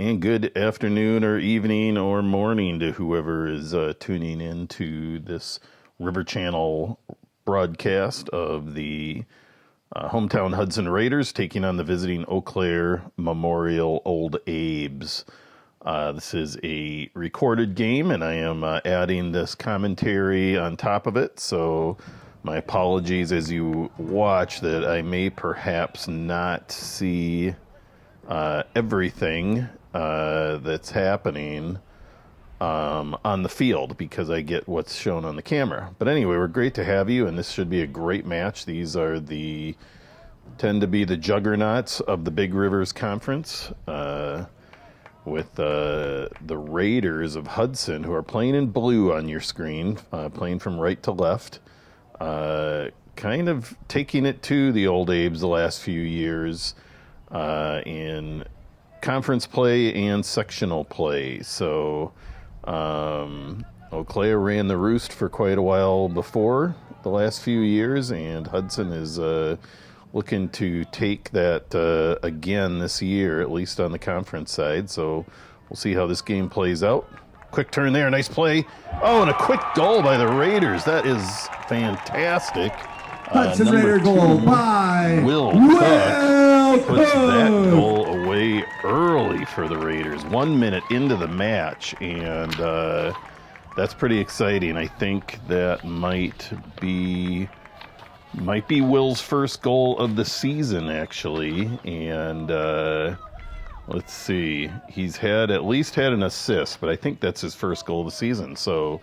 And good afternoon or evening or morning to whoever is tuning in to this River Channel broadcast of the hometown Hudson Raiders taking on the visiting Eau Claire Memorial Old Abe's. This is a recorded game, and I am adding this commentary on top of it, so my apologies as you watch that I may perhaps not see everything that's happening on the field because I get what's shown on the camera. But anyway, we're great to have you, and this should be a great match. These are tend to be the juggernauts of the Big Rivers Conference with the Raiders of Hudson, who are playing in blue on your screen, playing from right to left, kind of taking it to the Old Abe's the last few years in conference play and sectional play. So Eau Claire ran the roost for quite a while before the last few years, and Hudson is looking to take that again this year, at least on the conference side. So we'll see how this game plays out. Quick turn there, nice play. Oh, and a quick goal by the Raiders. That is fantastic. Hudson Raider goal by Will Cook puts that goal away early for the Raiders. 1 minute into the match, and that's pretty exciting. I think that might be Will's first goal of the season, actually. And let's see, he's at least had an assist, but I think that's his first goal of the season. So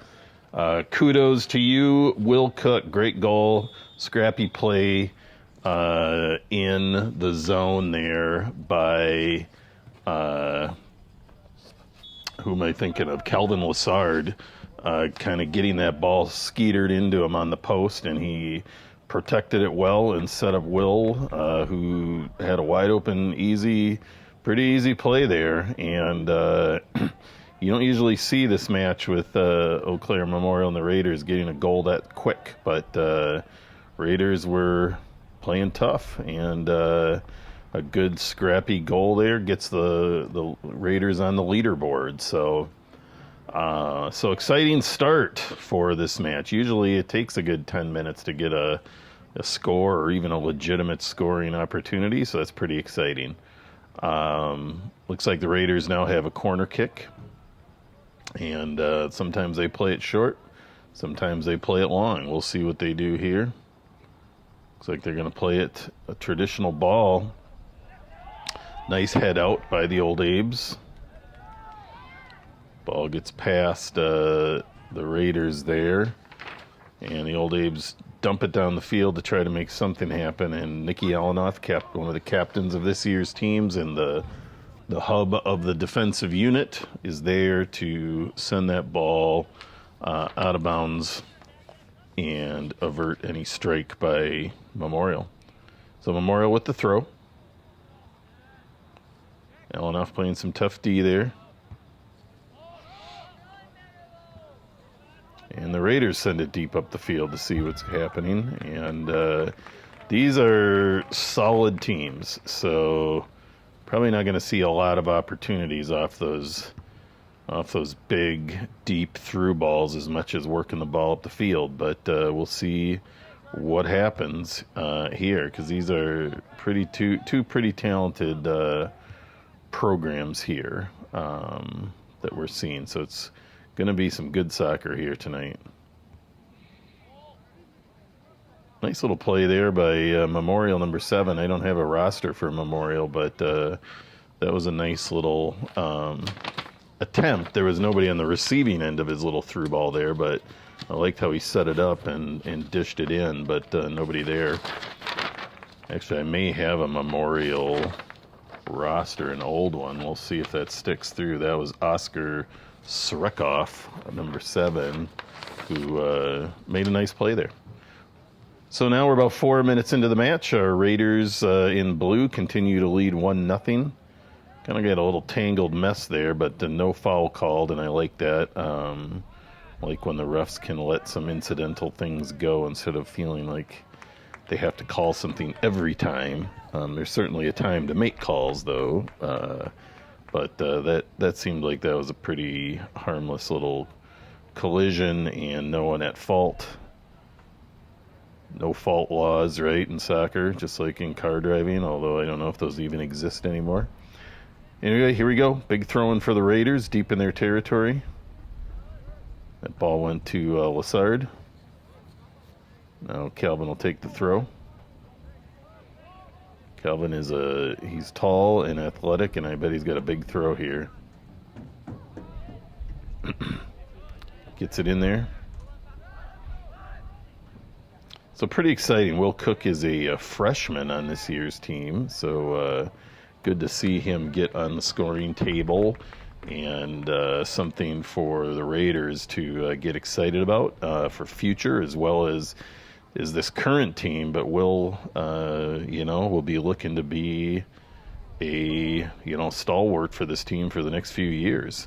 kudos to you, Will Cook. Great goal. Scrappy play in the zone there by, who am I thinking of? Calvin Lassard, kind of getting that ball skeetered into him on the post, and he protected it well and set up Will, who had a wide open, pretty easy play there. And you don't usually see this match with Eau Claire Memorial and the Raiders getting a goal that quick, but Raiders were playing tough, and a good scrappy goal there gets the Raiders on the leaderboard. So exciting start for this match. Usually it takes a good 10 minutes to get a score or even a legitimate scoring opportunity, so that's pretty exciting. Looks like the Raiders now have a corner kick, and sometimes they play it short, sometimes they play it long. We'll see what they do here. Looks like they're going to play it a traditional ball. Nice head out by the Old Abe's. Ball gets past the Raiders there, and the Old Abe's dump it down the field to try to make something happen. And Nikki Alanoff, one of the captains of this year's teams and the hub of the defensive unit, is there to send that ball out of bounds and avert any strike by Memorial. So Memorial with the throw. Alanoff playing some tough D there. And the Raiders send it deep up the field to see what's happening. And these are solid teams, so probably not going to see a lot of opportunities off those big, deep through balls as much as working the ball up the field. But we'll see what happens here, because these are two pretty talented programs here that we're seeing. So it's going to be some good soccer here tonight. Nice little play there by Memorial number 7. I don't have a roster for Memorial, but that was a nice little attempt. There was nobody on the receiving end of his little through ball there, but I liked how he set it up and dished it in, but nobody there. Actually, I may have a Memorial roster, an old one. We'll see if that sticks through. That was Oscar Srekoff, number 7, who made a nice play there. So now we're about 4 minutes into the match. Our Raiders in blue continue to lead 1-0. Kind of got a little tangled mess there, but no foul called, and I like that. Like when the refs can let some incidental things go instead of feeling like they have to call something every time. There's certainly a time to make calls, though. But that seemed like that was a pretty harmless little collision and no one at fault. No fault laws, right, in soccer, just like in car driving, although I don't know if those even exist anymore. Anyway, here we go. Big throw-in for the Raiders, deep in their territory. That ball went to Lassard. Now Calvin will take the throw. Calvin he's tall and athletic, and I bet he's got a big throw here. Gets it in there. So pretty exciting. Will Cook is a freshman on this year's team, so good to see him get on the scoring table, and something for the Raiders to get excited about for future, as well as this current team. But will be looking to be a stalwart for this team for the next few years.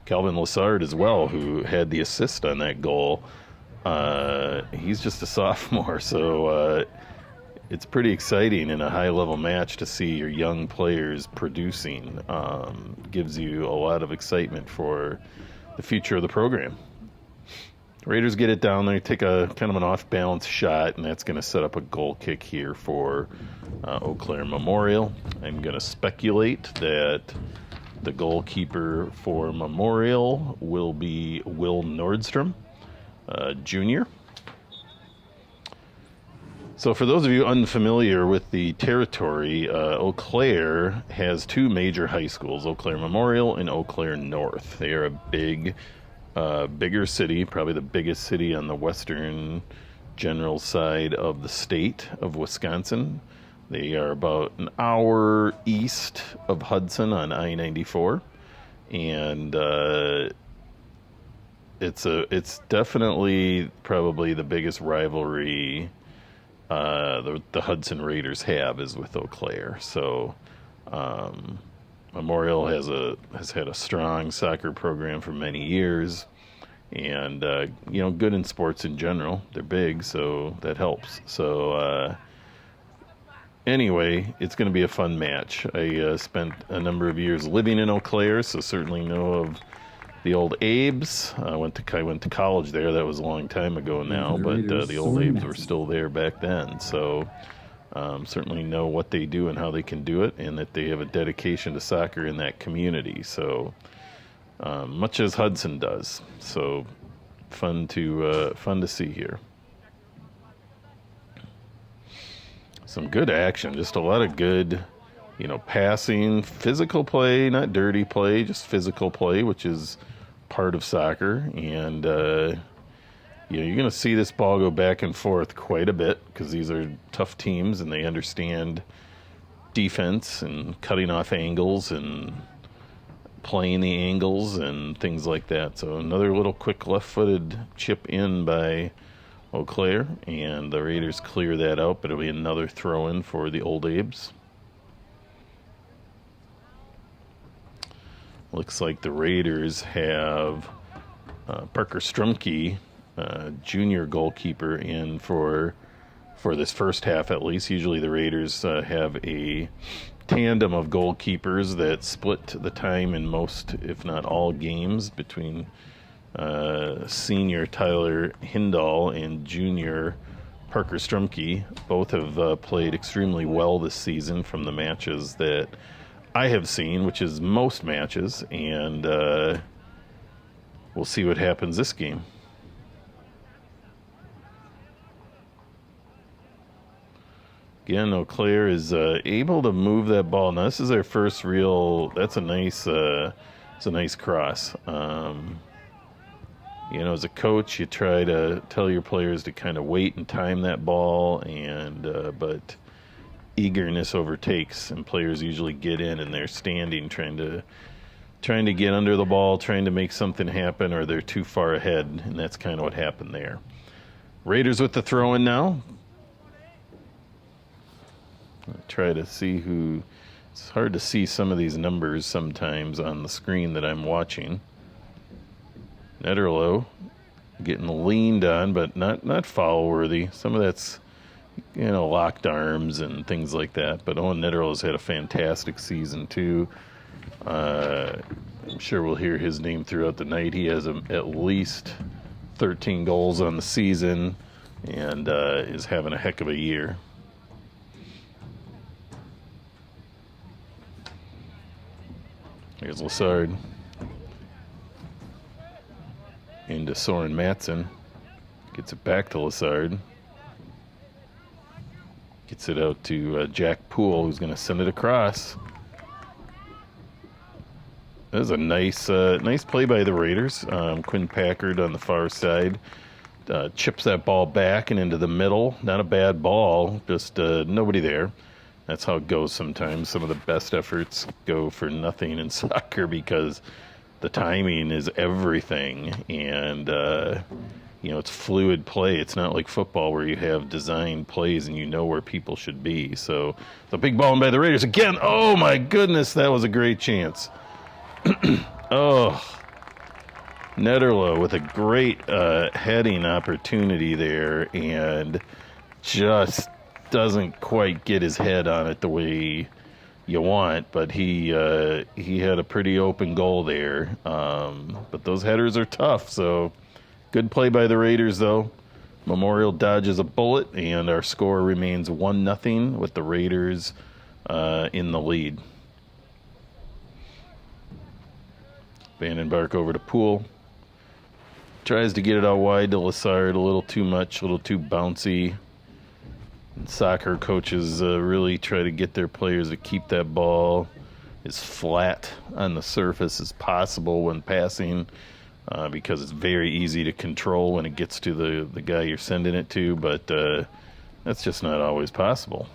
Calvin Lassard as well, who had the assist on that goal. He's just a sophomore, so it's pretty exciting in a high-level match to see your young players producing. Gives you a lot of excitement for the future of the program. Raiders get it down there, take a kind of an off-balance shot, and that's going to set up a goal kick here for Eau Claire Memorial. I'm going to speculate that the goalkeeper for Memorial will be Will Nordstrom, Jr. So for those of you unfamiliar with the territory, Eau Claire has two major high schools, Eau Claire Memorial and Eau Claire North. They are a bigger city, probably the biggest city on the western general side of the state of Wisconsin. They are about an hour east of Hudson on I-94, and it's definitely probably the biggest rivalry the Hudson Raiders have is with Eau Claire. So Memorial has had a strong soccer program for many years, and good in sports in general. They're big, so that helps. So anyway, it's going to be a fun match. I spent a number of years living in Eau Claire, so certainly know of the old Abes. I went to college there. That was a long time ago now, but the old Abes were still there back then. So certainly know what they do and how they can do it, and that they have a dedication to soccer in that community. So much as Hudson does. So fun to see here. Some good action, just a lot of good, passing, physical play, not dirty play, just physical play, which is part of soccer. And, you're going to see this ball go back and forth quite a bit because these are tough teams and they understand defense and cutting off angles and playing the angles and things like that. So another little quick left-footed chip in by Eau Claire, and the Raiders clear that out, but it'll be another throw-in for the Old Abes. Looks like the Raiders have Parker Strumke, junior goalkeeper, in for this first half at least. Usually the Raiders have a tandem of goalkeepers that split the time in most, if not all, games between senior Tyler Hindall and junior Parker Strumke. Both have played extremely well this season from the matches that I have seen, which is most matches, and we'll see what happens this game. Again, Eau Claire is able to move that ball. Now, this is their first real. That's a nice. It's a nice cross. As a coach, you try to tell your players to kind of wait and time that ball, and but eagerness overtakes, and players usually get in and they're standing, trying to get under the ball, trying to make something happen, or they're too far ahead, and that's kind of what happened there. Raiders with the throw-in now. I'll try to see who. It's hard to see some of these numbers sometimes on the screen that I'm watching. Netterlow getting leaned on, but not foul worthy. Some of that's locked arms and things like that. But Owen Netterlow's had a fantastic season too. I'm sure we'll hear his name throughout the night. He has at least 13 goals on the season and is having a heck of a year. Here's Lassard. Into Soren Matson. Gets it back to Lassard. Gets it out to Jack Poole, who's going to send it across. That was a nice play by the Raiders. Quinn Packard on the far side chips that ball back and into the middle. Not a bad ball, just nobody there. That's how it goes sometimes. Some of the best efforts go for nothing in soccer because the timing is everything. And, it's fluid play. It's not like football where you have designed plays and you know where people should be. So the big ball by the Raiders again. Oh, my goodness, that was a great chance. Oh, Netterlow with a great heading opportunity there and just doesn't quite get his head on it the way you want, but he had a pretty open goal there. But those headers are tough, so good play by the Raiders, though. Memorial dodges a bullet, and our score remains 1-0 with the Raiders in the lead. Vandenberg over to Poole. Tries to get it out wide to Lassard. A little too much, a little too bouncy. And soccer coaches really try to get their players to keep that ball as flat on the surface as possible when passing because it's very easy to control when it gets to the guy you're sending it to, but that's just not always possible.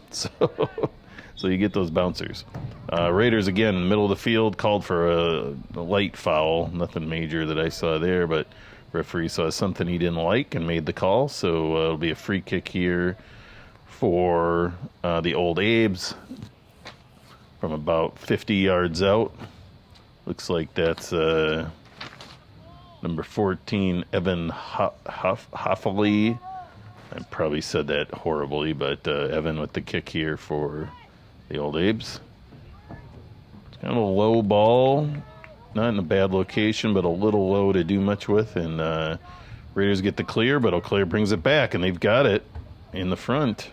So you get those bouncers. Raiders, again, in the middle of the field, called for a light foul. Nothing major that I saw there, but referee saw something he didn't like and made the call. So it'll be a free kick here for the Old Abes from about 50 yards out. Looks like that's number 14, Evan Hoffley. I probably said that horribly, but Evan with the kick here for the Old Abes. It's kind of a low ball, not in a bad location, but a little low to do much with. And Raiders get the clear, but O'Clair brings it back, and they've got it in the front.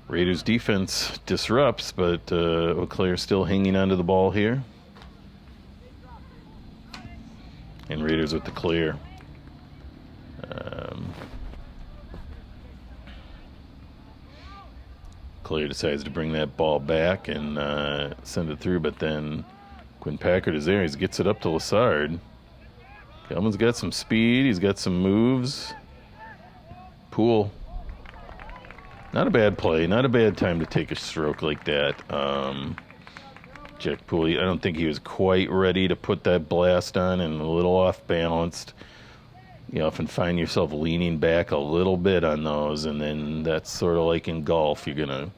Raiders defense disrupts, but O'Clair still hanging onto the ball here. And Raiders with the clear. Clay decides to bring that ball back and send it through, but then Quinn Packard is there. He gets it up to Lassard. Kelman's got some speed. He's got some moves. Poole. Not a bad play. Not a bad time to take a stroke like that. Jack Poole, I don't think he was quite ready to put that blast on and a little off-balanced. You often find yourself leaning back a little bit on those, and then that's sort of like in golf. You're gonna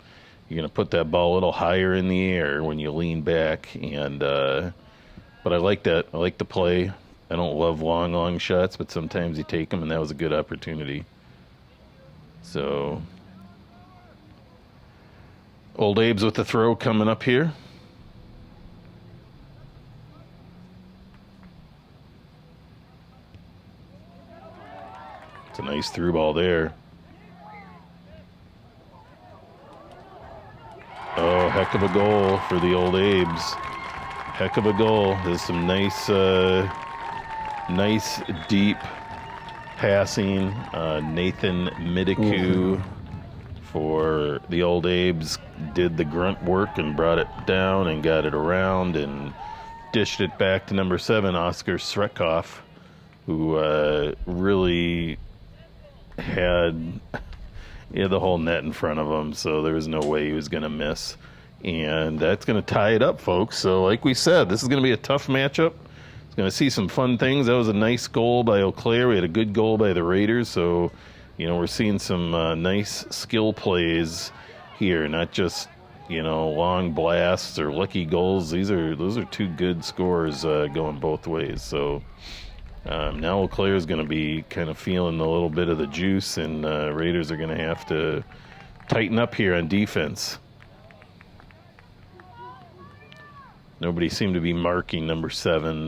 put that ball a little higher in the air when you lean back. And but I like that. I like the play. I don't love long shots, but sometimes you take them, and that was a good opportunity. So Old Abe's with the throw coming up here. It's a nice through ball there. Oh, heck of a goal for the Old Abes. Heck of a goal. There's some nice deep passing. Nathan Midiku for the Old Abes did the grunt work and brought it down and got it around and dished it back to number 7, Oscar Srekov, who really had the whole net in front of him, so there was no way he was going to miss. And that's going to tie it up, folks. So like we said, this is going to be a tough matchup. It's going to see some fun things. That was a nice goal by O'Clair. We had a good goal by the Raiders, so we're seeing some nice skill plays here, not just long blasts or lucky goals. Those are two good scores going both ways. So now O'Clair is going to be kind of feeling a little bit of the juice, and Raiders are going to have to tighten up here on defense. nobody seemed to be marking number 7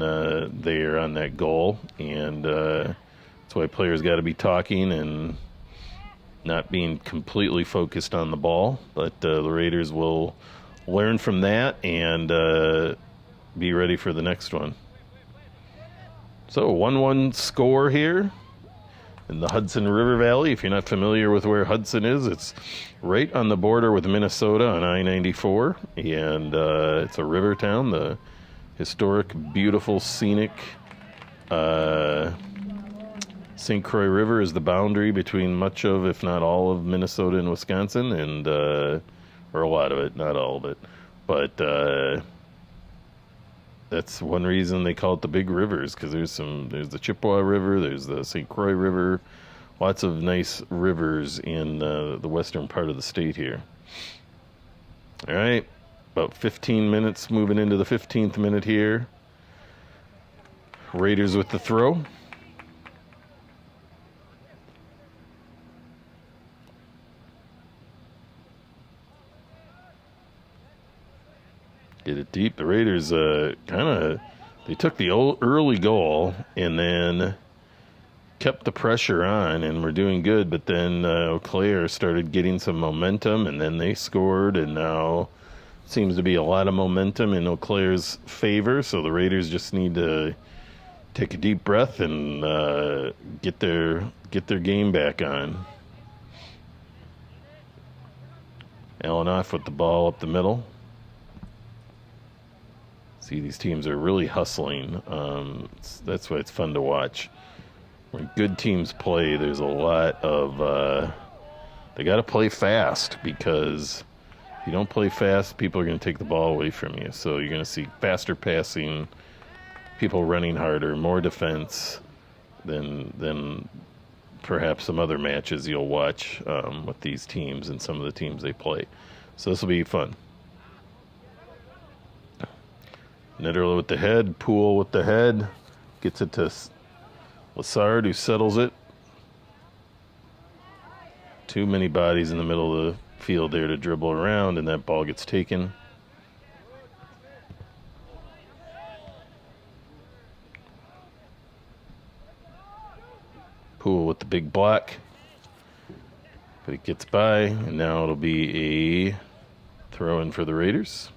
there on that goal, and that's why players got to be talking and not being completely focused on the ball. But the Raiders will learn from that and be ready for the next one. So 1-1 score here in the Hudson River Valley. If you're not familiar with where Hudson is, it's right on the border with Minnesota on I-94, and it's a river town. The historic, beautiful, scenic St. Croix River is the boundary between much of, if not all of, Minnesota and Wisconsin, and or a lot of it, not all of it. But that's one reason they call it the Big Rivers, because there's the Chippewa River, there's the St. Croix River, lots of nice rivers in the western part of the state here. All right, about 15 minutes, moving into the 15th minute here. Raiders with the throw. Get it deep. The Raiders they took the early goal and then kept the pressure on and were doing good, but then Eau Claire started getting some momentum, and then they scored, and now seems to be a lot of momentum in Eau Claire's favor, so the Raiders just need to take a deep breath and get their game back on. Allen off with the ball up the middle. See, these teams are really hustling. That's why it's fun to watch. When good teams play, there's a lot of... they got to play fast, because if you don't play fast, people are going to take the ball away from you. So you're going to see faster passing, people running harder, more defense than perhaps some other matches you'll watch with these teams and some of the teams they play. So this will be fun. Netterle with the head, Poole with the head, gets it to Lassard, who settles it. Too many bodies in the middle of the field there to dribble around, and that ball gets taken. Poole with the big block, but it gets by, and now it'll be a throw-in for the Raiders.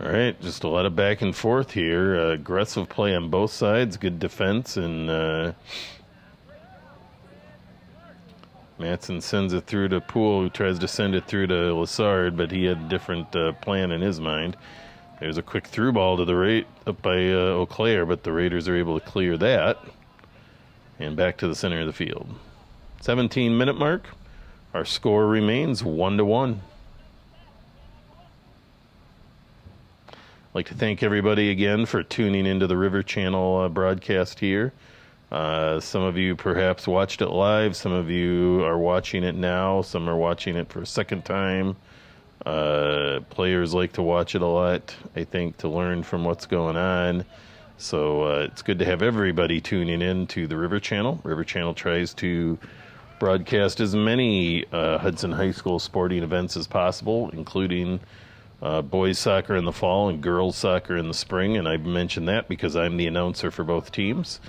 All right, just a lot of back and forth here. Aggressive play on both sides, good defense, and Matson sends it through to Poole, who tries to send it through to Lassard, but he had a different plan in his mind. There's a quick through ball to the up by Eau Claire, but the Raiders are able to clear that. And back to the center of the field. 17-minute mark. Our score remains 1-1. I'd like to thank everybody again for tuning into the River Channel broadcast here. Some of you perhaps watched it live. Some of you are watching it now. Some are watching it for a second time. Players like to watch it a lot, I think, to learn from what's going on. So it's good to have everybody tuning in to the River Channel. River Channel tries to broadcast as many Hudson High School sporting events as possible, including boys soccer in the fall and girls soccer in the spring. And I mentioned that because I'm the announcer for both teams.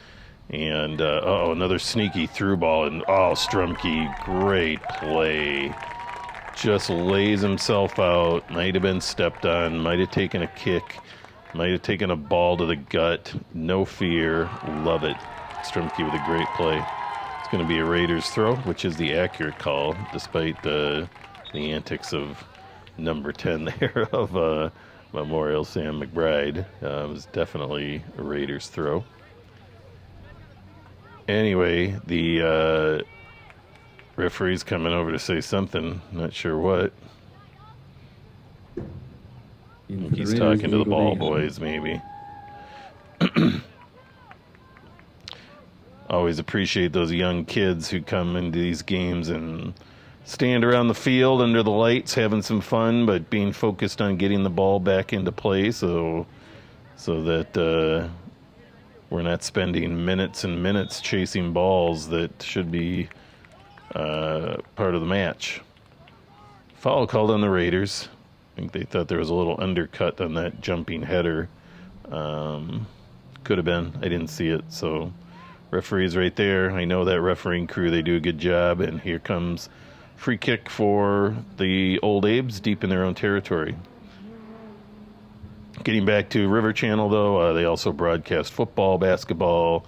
And, another sneaky through ball. And, Strumke, great play. Just lays himself out. Might have been stepped on. Might have taken a kick. Might have taken a ball to the gut. No fear. Love it. Strumke with a great play. It's going to be a Raiders throw, which is the accurate call, despite the antics of number 10 there of Memorial Sam McBride. It was definitely a Raiders throw. Anyway, the referee's coming over to say something. Not sure what. He's talking to the ball boys, maybe. Always appreciate those young kids who come into these games and stand around the field under the lights having some fun, but being focused on getting the ball back into play so that we're not spending minutes and minutes chasing balls that should be part of the match. Foul called on the Raiders. I think they thought there was a little undercut on that jumping header. Could have been. I didn't see it, so referee's right there. I know that refereeing crew, they do a good job, and here comes free kick for the Old Abes deep in their own territory. Getting back to River Channel, though, they also broadcast football, basketball,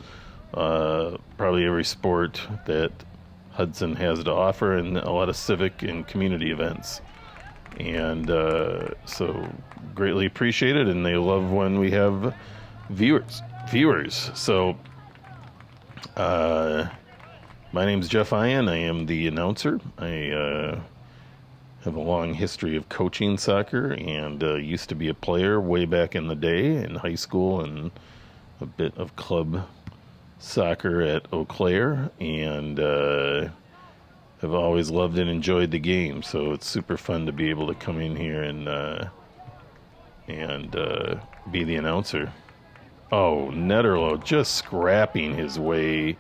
probably every sport that Hudson has to offer, and a lot of civic and community events. And so greatly appreciated, and they love when we have viewers. So my name's Jeff Ian. I am the announcer. I have a long history of coaching soccer and used to be a player way back in the day in high school and a bit of club soccer at Eau Claire, and have always loved and enjoyed the game. So it's super fun to be able to come in here and be the announcer. Oh, Netterlow just scrapping his way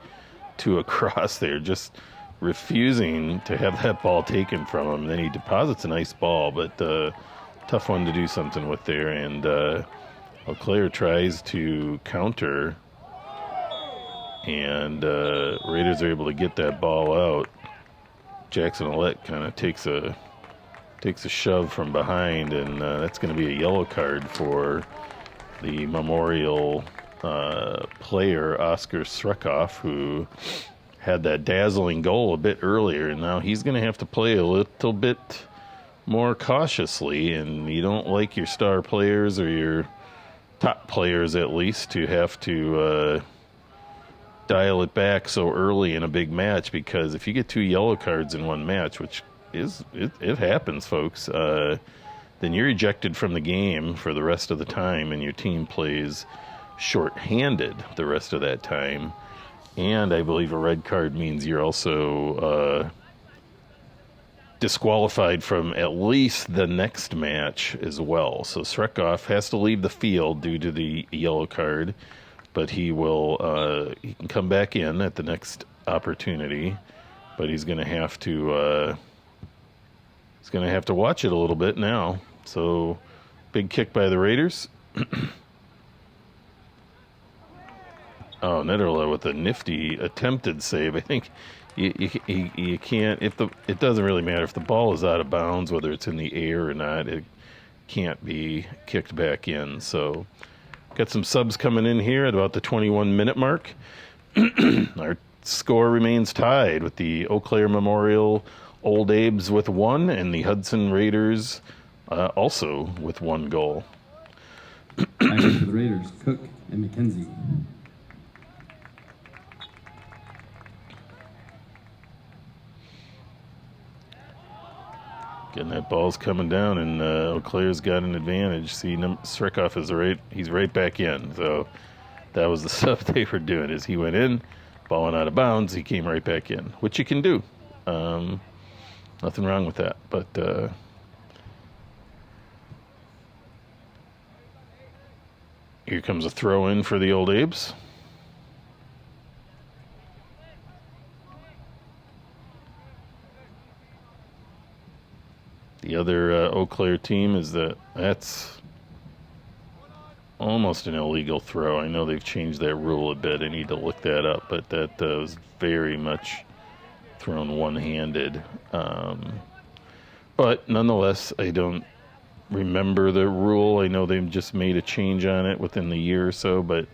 to a cross there, just refusing to have that ball taken from him. Then he deposits a nice ball, but tough one to do something with there. And Eau Claire tries to counter, and Raiders are able to get that ball out. Jackson Ouellette kind of takes a shove from behind, and that's going to be a yellow card for the Memorial player, Oscar Srekoff, who had that dazzling goal a bit earlier, and now he's going to have to play a little bit more cautiously, and you don't like your star players, or your top players at least, to have to dial it back so early in a big match, because if you get 2 yellow cards in one match, which it happens, folks, then you're ejected from the game for the rest of the time, and your team plays short-handed the rest of that time. And I believe a red card means you're also disqualified from at least the next match as well. So Srekoff has to leave the field due to the yellow card, but he can come back in at the next opportunity, but he's going to have to watch it a little bit now. So big kick by the Raiders. Oh, Netterlow with a nifty attempted save. I think you can't, it doesn't really matter if the ball is out of bounds, whether it's in the air or not, it can't be kicked back in. So got some subs coming in here at about the 21-minute mark. Our score remains tied with the Eau Claire Memorial Old Abes with 1, and the Hudson Raiders also with 1 goal. Action for the Raiders, Cook and McKenzie. Getting that ball's coming down, and Eau Claire's got an advantage. See, Srekoff he's right back in. So that was the stuff they were doing, is he went in, ball went out of bounds, he came right back in, which you can do. Nothing wrong with that. But here comes a throw in for the Old Abes. The other Eau Claire team that's almost an illegal throw. I know they've changed that rule a bit. I need to look that up, but that was very much thrown one-handed. But nonetheless, I don't remember the rule. I know they've just made a change on it within the year or so, but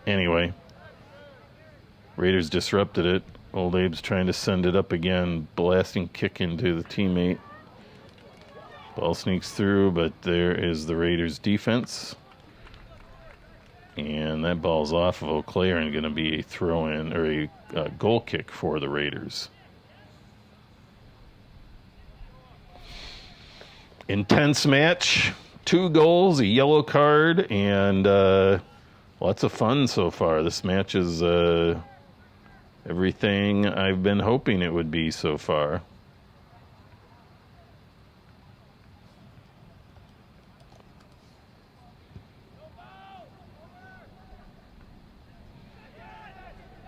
anyway, Raiders disrupted it. Old Abe's trying to send it up again, blasting kick into the teammate. Ball sneaks through, but there is the Raiders' defense. And that ball's off of Eau Claire and going to be a throw-in, or a goal kick for the Raiders. Intense match. 2 goals, a yellow card, and lots of fun so far. This match is everything I've been hoping it would be so far.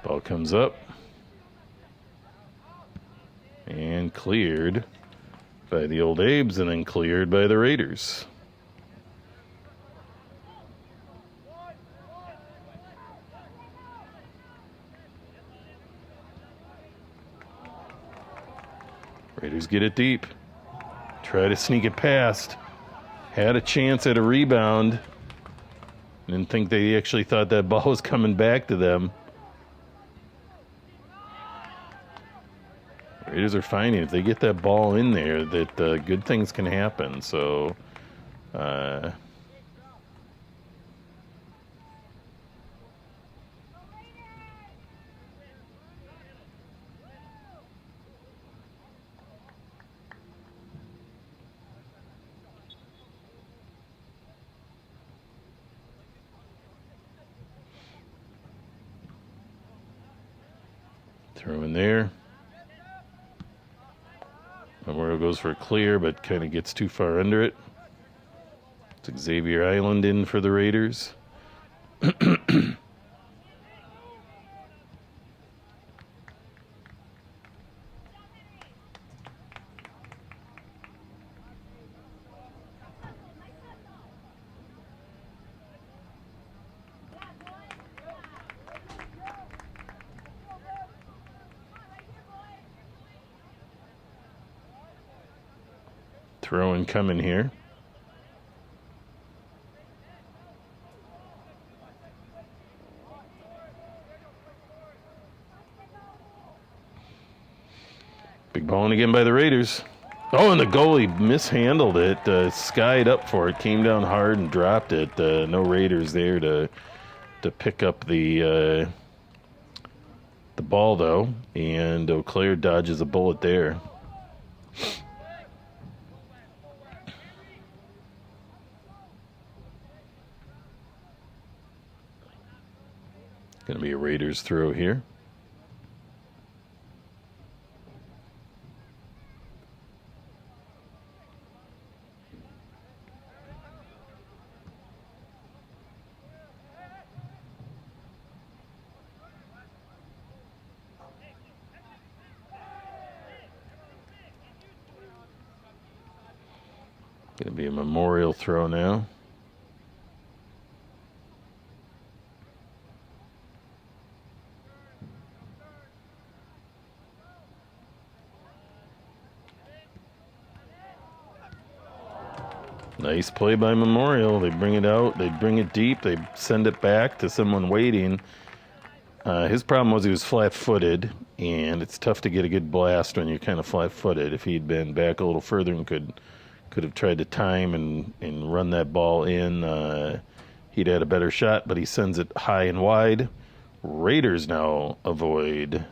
Ball comes up and cleared by the Old Abes and then cleared by the Raiders. Raiders get it deep. Try to sneak it past. Had a chance at a rebound. Didn't think they actually thought that ball was coming back to them. Raiders are finding if they get that ball in there that good things can happen. So, throw in there. Memorial goes for a clear, but kind of gets too far under it. It's Xavier Island in for the Raiders. Throw in coming here. Big ball in again by the Raiders. Oh, and the goalie mishandled it. Skied up for it, came down hard and dropped it. No Raiders there to pick up the ball though, and Eau Claire dodges a bullet there. Going to be a Raiders throw here. Going to be a Memorial throw now. Nice play by Memorial. They bring it out. They bring it deep. They send it back to someone waiting. His problem was he was flat-footed, and it's tough to get a good blast when you're kind of flat-footed. If he'd been back a little further and could have tried to time and run that ball in, he'd had a better shot, but he sends it high and wide. Raiders now avoid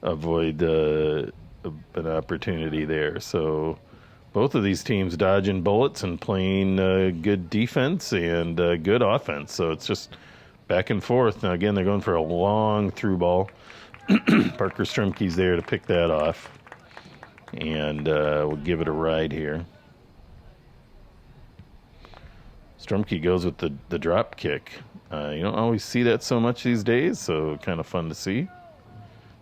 an opportunity there. So both of these teams dodging bullets and playing good defense and good offense. So it's just back and forth. Now, again, they're going for a long through ball. Parker Strumke's there to pick that off. And we'll give it a ride here. Strumke goes with the drop kick. You don't always see that so much these days, so kind of fun to see.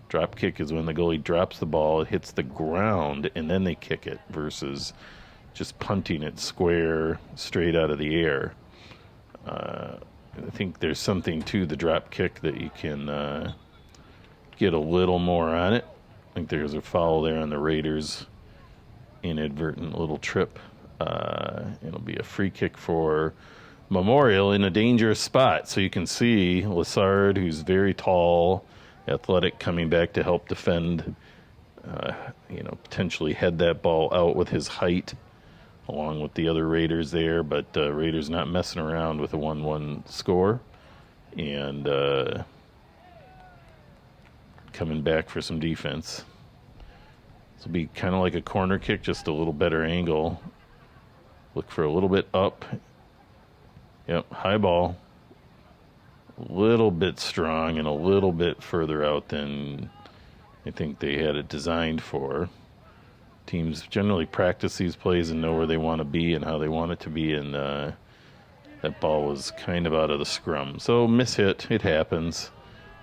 Drop kick is when the goalie drops the ball, it hits the ground, and then they kick it versus just punting it square straight out of the air. I think there's something to the drop kick that you can get a little more on it. I think there's a foul there on the Raiders. Inadvertent little trip. It'll be a free kick for Memorial in a dangerous spot. So you can see Lassard, who's very tall, athletic, coming back to help defend. Potentially head that ball out with his height along with the other Raiders there. But Raiders not messing around with a 1-1 score. And coming back for some defense. This will be kind of like a corner kick, just a little better angle. Look for a little bit up. Yep, high ball. A little bit strong and a little bit further out than I think they had it designed for. Teams generally practice these plays and know where they want to be and how they want it to be, and that ball was kind of out of the scrum. So mishit, it happens.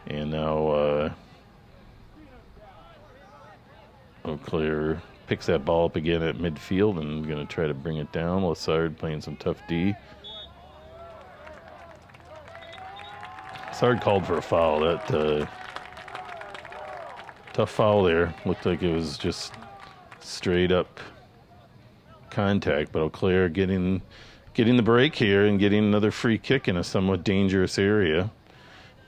And now Eau Claire picks that ball up again at midfield and going to try to bring it down. Lassard playing some tough D. Lassard called for a foul. That tough foul there. Looked like it was just straight up contact, but Eau Claire getting the break here and getting another free kick in a somewhat dangerous area.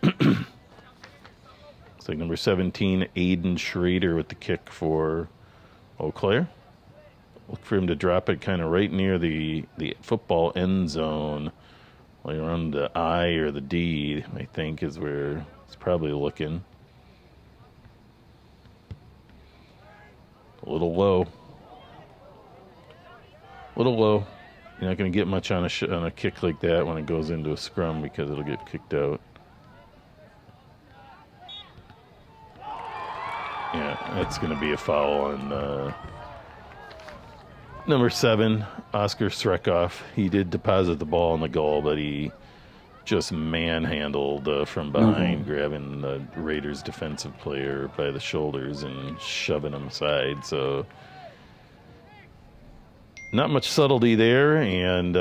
It's like number 17, Aiden Schrader with the kick for Eau Claire. Look for him to drop it kind of right near the football end zone, like around the I or the D, I think, is where it's probably looking. A little low. You're not going to get much on a kick like that when it goes into a scrum because it'll get kicked out. Yeah, that's going to be a foul on number 7, Oscar Srekoff. He did deposit the ball in the goal, but he just manhandled from behind, grabbing the Raiders defensive player by the shoulders and shoving him aside. So not much subtlety there, and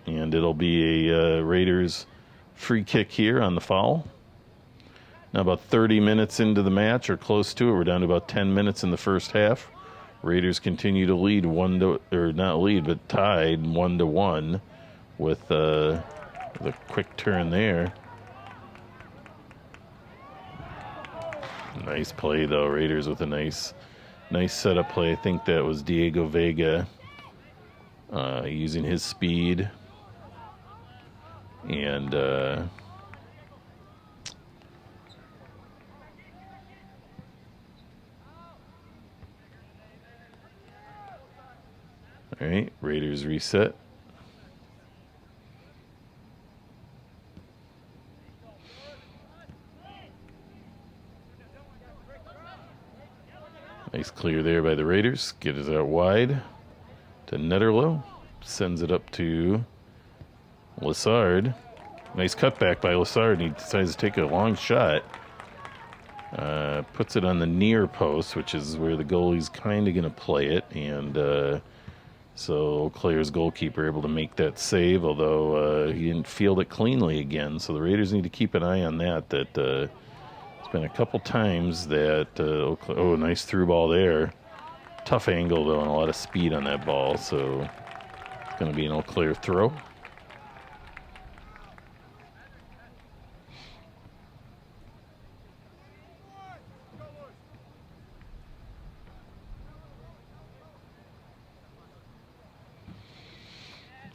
and it'll be a Raiders free kick here on the foul. Now about 30 minutes into the match, or close to it. We're down to about 10 minutes in the first half. Raiders continue to lead tied 1-1 with the quick turn there. Nice play though, Raiders with a nice setup play. I think that was Diego Vega using his speed and all right, Raiders reset. Nice clear there by the Raiders. Get it out wide to Netterlow. Sends it up to Lassard. Nice cutback by Lassard, and he decides to take a long shot. Puts it on the near post, which is where the goalie's kind of going to play it. And so Eau Claire's goalkeeper able to make that save, although he didn't field it cleanly again. So the Raiders need to keep an eye on that. It's been a couple times that nice through ball there. Tough angle, though, and a lot of speed on that ball. So it's going to be an Eau Claire throw.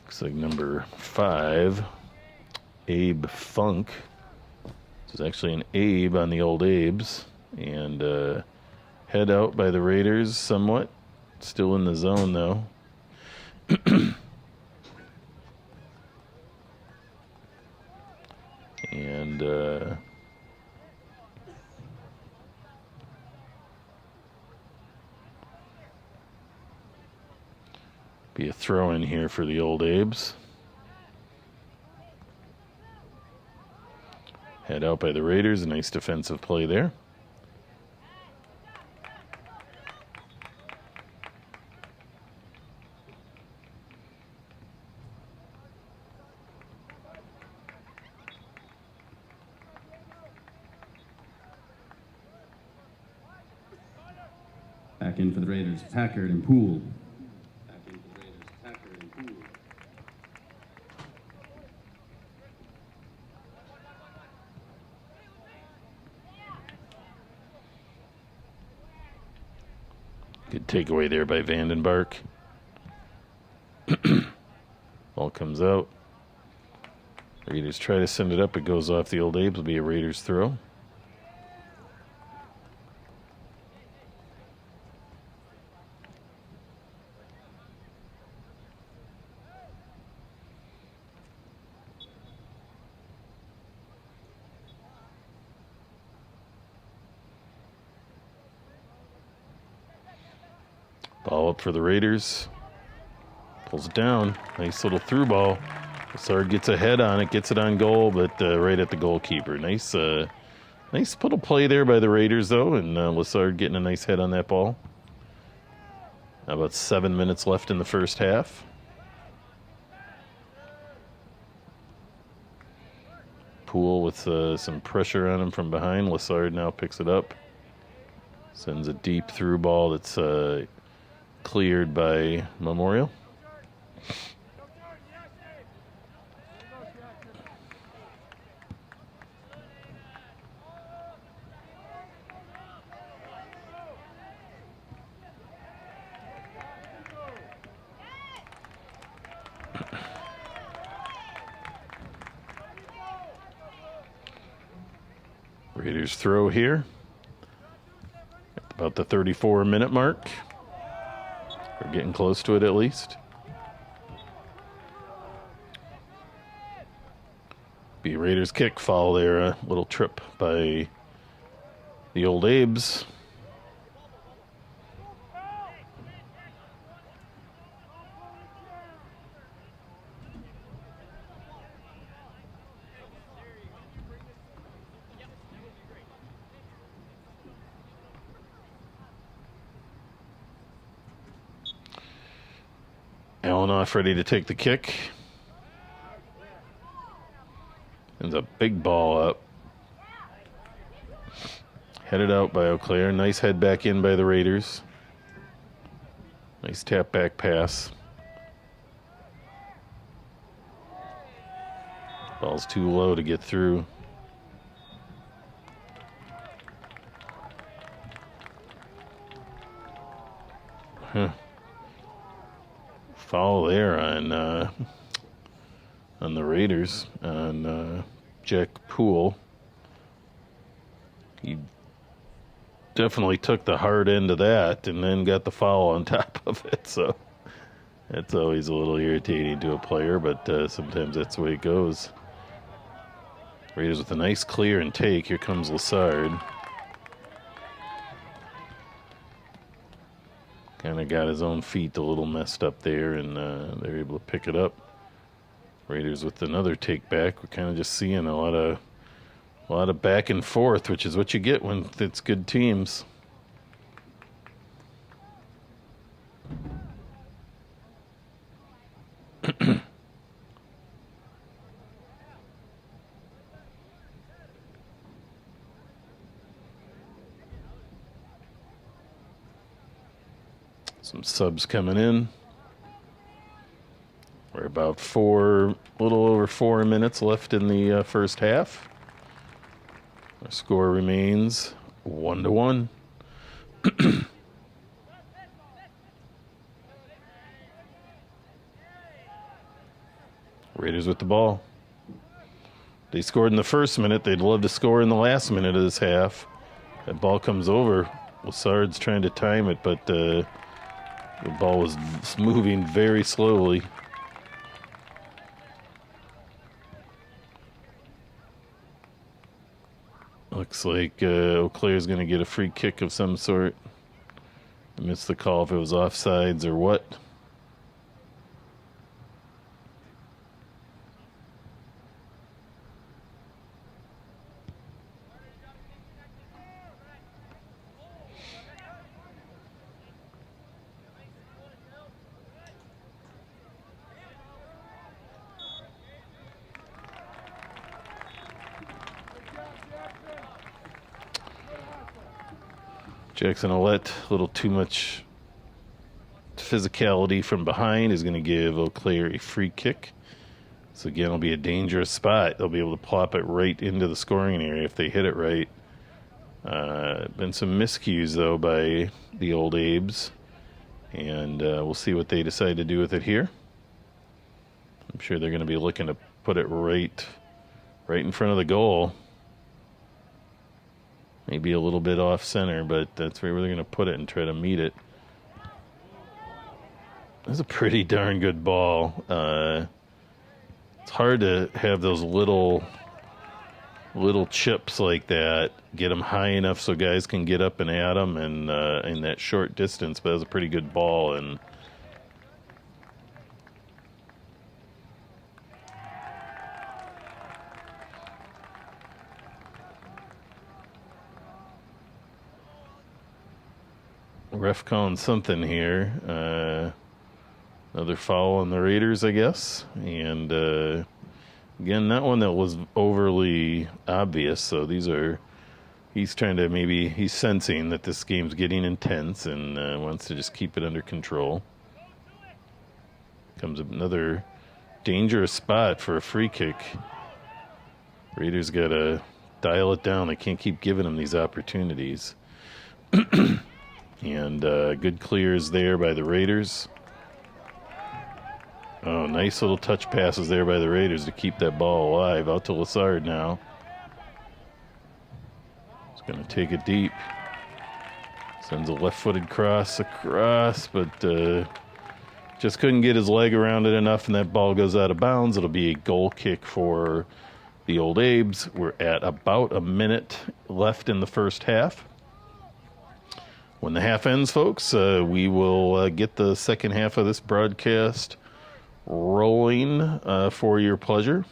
Looks like number 5, Abe Funk. This is actually an Abe on the old Abes. And head out by the Raiders somewhat. Still in the zone, though. And be a throw in here for the old Abes. Head out by the Raiders. A nice defensive play there. Back in for the Raiders, Packard and Poole. Good takeaway there by Vandenbark. Ball comes out. Raiders try to send it up. It goes off the old Abes. It'll be a Raiders throw. Ball up for the Raiders. Pulls it down. Nice little through ball. Lassard gets a head on it, gets it on goal, but right at the goalkeeper. Nice little play there by the Raiders, though, and Lassard getting a nice head on that ball. About 7 minutes left in the first half. Poole with some pressure on him from behind. Lassard now picks it up. Sends a deep through ball that's cleared by Memorial. Raiders throw here. About the 34-minute mark. We're getting close to it at least. Be Raiders kick, foul there. A little trip by the old Abes. Allen off, ready to take the kick. Sends a big ball up. Headed out by Eau Claire. Nice head back in by the Raiders. Nice tap back pass. Ball's too low to get through. Foul there on the Raiders, on Jack Poole. He definitely took the hard end of that and then got the foul on top of it. So that's always a little irritating to a player, but sometimes that's the way it goes. Raiders with a nice clear and take. Here comes Lassard. Kind of got his own feet a little messed up there, and they're able to pick it up. Raiders with another take back. We're kind of just seeing a lot of back and forth, which is what you get when it's good teams. Some subs coming in. We're about a little over 4 minutes left in the first half. Our score remains 1-1. Raiders with the ball. They scored in the first minute. They'd love to score in the last minute of this half. That ball comes over. Lassard's trying to time it, but the ball was moving very slowly. Looks like Eau Claire's going to get a free kick of some sort. I missed the call if it was offsides or what. Jackson Ouellette, a little too much physicality from behind, is going to give Eau Claire a free kick. So again, it'll be a dangerous spot. They'll be able to plop it right into the scoring area if they hit it right. Been some miscues, though, by the old Abes. And we'll see what they decide to do with it here. I'm sure they're going to be looking to put it right in front of the goal. Maybe a little bit off center, but that's where they're going to put it and try to meet it. That's a pretty darn good ball. It's hard to have those little little chips like that, get them high enough so guys can get up and at them, and in that short distance. But that was a pretty good ball, and ref calling something here. Another foul on the Raiders, I guess. And again, not one that was overly obvious. So he's trying to he's sensing that this game's getting intense and wants to just keep it under control. Comes another dangerous spot for a free kick. Raiders got to dial it down. They can't keep giving them these opportunities. And good clears there by the Raiders. Oh, nice little touch passes there by the Raiders to keep that ball alive. Out to Lassard now. He's going to take it deep. Sends a left-footed cross across, but just couldn't get his leg around it enough, and that ball goes out of bounds. It'll be a goal kick for the Old Abes. We're at about a minute left in the first half. When the half ends, folks, we will get the second half of this broadcast rolling for your pleasure.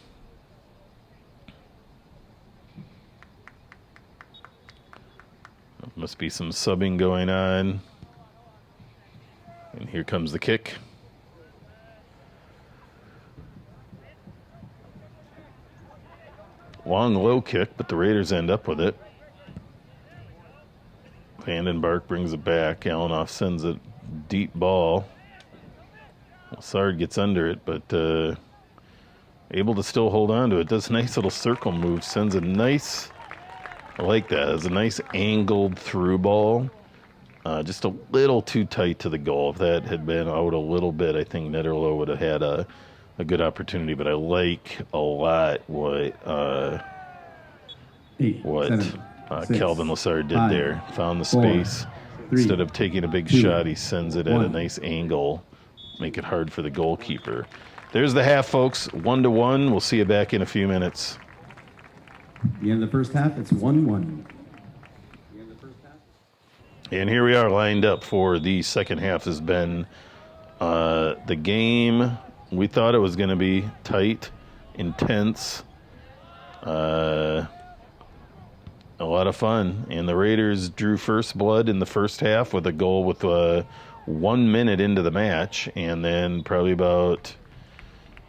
Must be some subbing going on. And here comes the kick. Long, low kick, but the Raiders end up with it. Vandenberg brings it back. Alanoff sends a deep ball. Lassard gets under it, but able to still hold on to it. Does a nice little circle move. Sends a nice, I like that. It's a nice angled through ball. Just a little too tight to the goal. If that had been out a little bit, I think Netterlow would have had a good opportunity. But I like a lot what Calvin Lassard did there. Found the space. Instead of taking a big shot, he sends it at a nice angle. Make it hard for the goalkeeper. There's the half, folks. 1-1. We'll see you back in a few minutes. The end of the first half, it's 1-1. And here we are lined up for the second half. Has been the game. We thought it was going to be tight, intense, a lot of fun. And the Raiders drew first blood in the first half with a goal with 1 minute into the match. And then probably about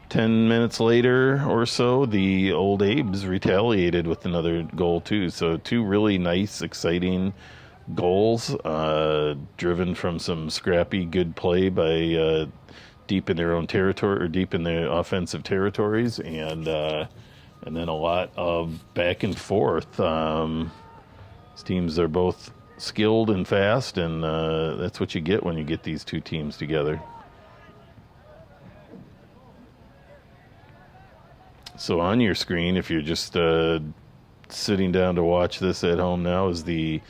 10 minutes later or so, the Old Abes retaliated with another goal too. So two really nice, exciting goals, driven from some scrappy, good play by deep in their own territory, or deep in their offensive territories, and then a lot of back and forth. These teams are both skilled and fast, and that's what you get when you get these two teams together. So on your screen, if you're just sitting down to watch this at home now, is the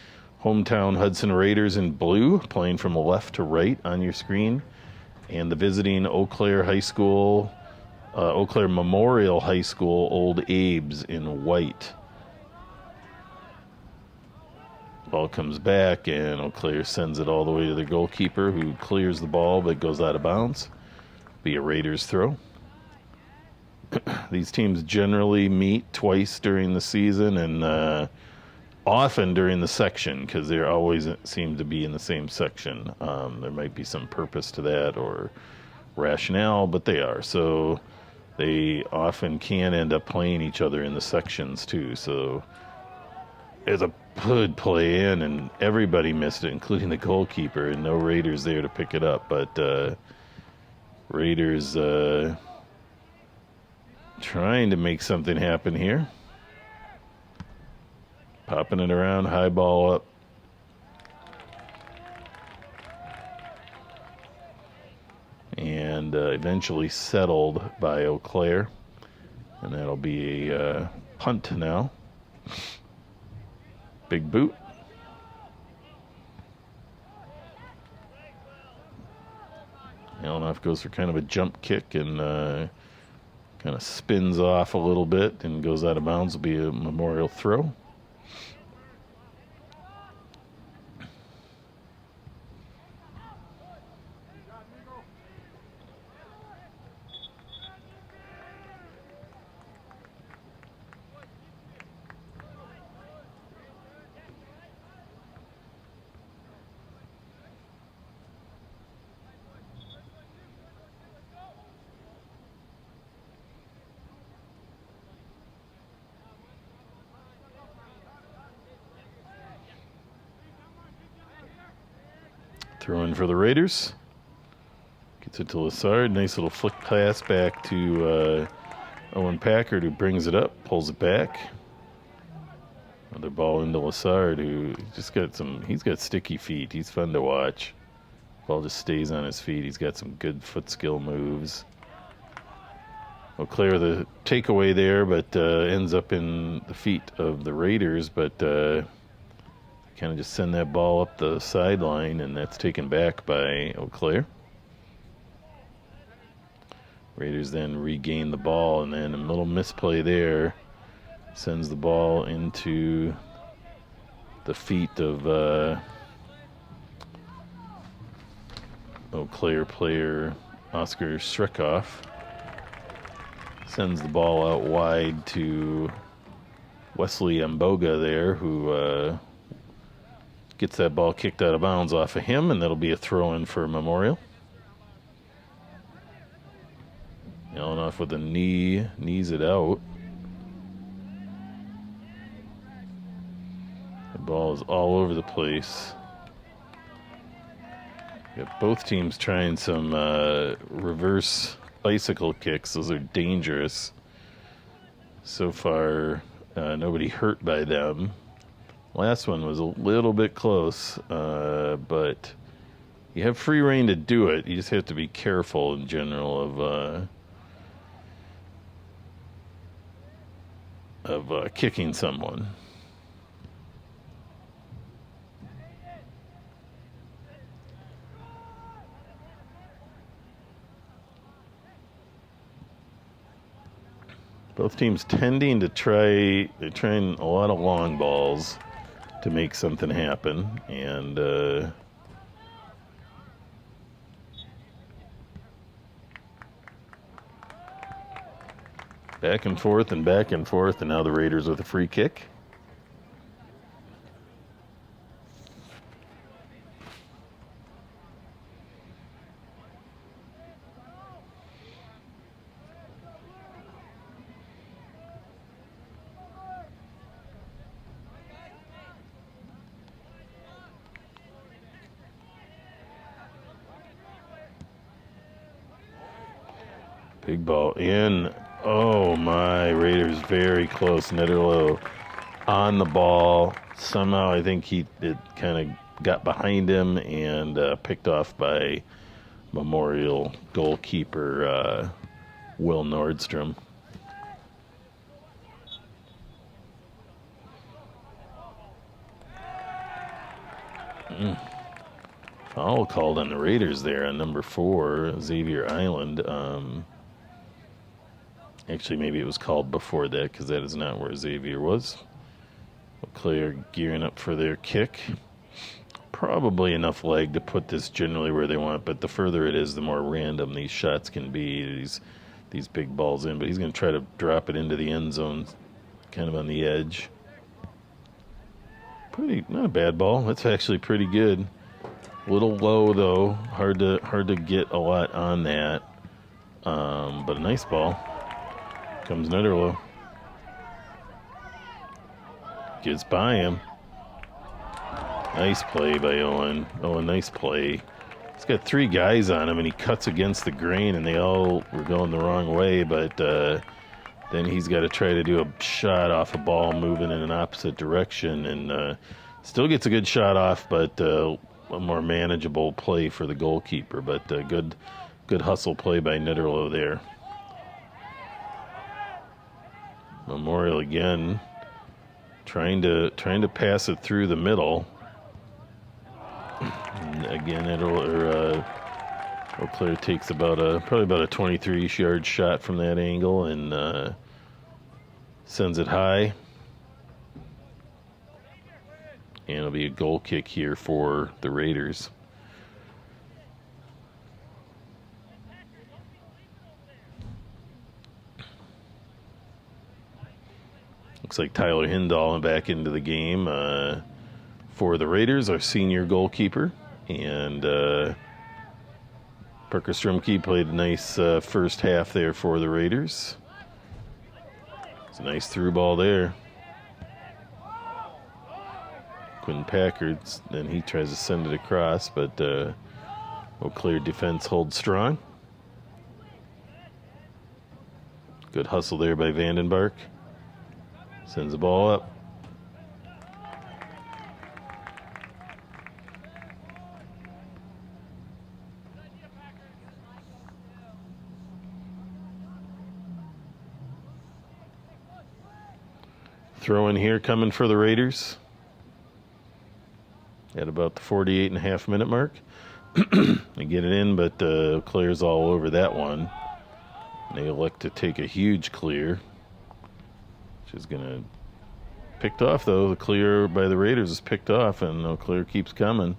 hometown Hudson Raiders in blue, playing from left to right on your screen, and the visiting Eau Claire Memorial High School Old Abes in white. Ball comes back, and Eau Claire sends it all the way to the goalkeeper, who clears the ball but goes out of bounds. Be a Raiders throw. These teams generally meet twice during the season, and often during the section, because they always seem to be in the same section. There might be some purpose to that or rationale, but they are. So they often can end up playing each other in the sections too. So it's a good play in, and everybody missed it, including the goalkeeper, and no Raiders there to pick it up. But Raiders trying to make something happen here. Popping it around, high ball up. And eventually settled by Eau Claire. And that'll be a punt now. Big boot. Alanoff goes for kind of a jump kick and Kind of spins off a little bit and goes out of bounds. Will be a Memorial throw. Throw in for the Raiders. Gets it to Lassard. Nice little flick pass back to Owen Packard, who brings it up, pulls it back. Another ball into Lassard, who just got he's got sticky feet. He's fun to watch. Ball just stays on his feet. He's got some good foot skill moves. Will clear the takeaway there, but ends up in the feet of the Raiders, but kind of just send that ball up the sideline, and that's taken back by Eau Claire. Raiders then regain the ball, and then a little misplay there sends the ball into the feet of Eau Claire player Oscar Strikoff. Sends the ball out wide to Wesley Mboga there, who gets that ball kicked out of bounds off of him, and that'll be a throw-in for Memorial. Allen off with a knee, knees it out. The ball is all over the place. Got both teams trying some reverse bicycle kicks. Those are dangerous. So far, nobody hurt by them. Last one was a little bit close, but you have free reign to do it. You just have to be careful in general of kicking someone. Both teams tending to they're trying a lot of long balls to make something happen, and back and forth, and now the Raiders with a free kick. Big ball in. Oh my, Raiders very close. Netterlow on the ball. Somehow I think it kind of got behind him and picked off by Memorial goalkeeper Will Nordstrom. Foul called on the Raiders there on number 4, Xavier Island. Actually, maybe it was called before that, because that is not where Xavier was. Claire gearing up for their kick. Probably enough leg to put this generally where they want, but the further it is, the more random these shots can be. These big balls in, but he's going to try to drop it into the end zone, kind of on the edge. Not a bad ball. That's actually pretty good. A little low though. Hard to get a lot on that. But a nice ball. Comes Netterlow. Gets by him. Nice play by Owen. Owen, nice play. He's got 3 guys on him, and he cuts against the grain, and they all were going the wrong way, but then he's got to try to do a shot off a ball moving in an opposite direction, and still gets a good shot off, but a more manageable play for the goalkeeper, but good hustle play by Netterlow there. Memorial again, trying to pass it through the middle. And again, Eau Claire takes probably about a 23-yard shot from that angle and sends it high. And it'll be a goal kick here for the Raiders. Looks like Tyler Hindall back into the game for the Raiders, our senior goalkeeper. And Parker Strumke played a nice first half there for the Raiders. It's a nice through ball there. Quinn Packard, then he tries to send it across, but Eau Claire defense holds strong. Good hustle there by Vandenbark. Sends the ball up. Throw in here coming for the Raiders at about the 48.5-minute mark. They get it in, but Claire's all over that one. They elect to take a huge clear, which is going to picked off, though. The clear by the Raiders is picked off, and Eau Claire keeps coming.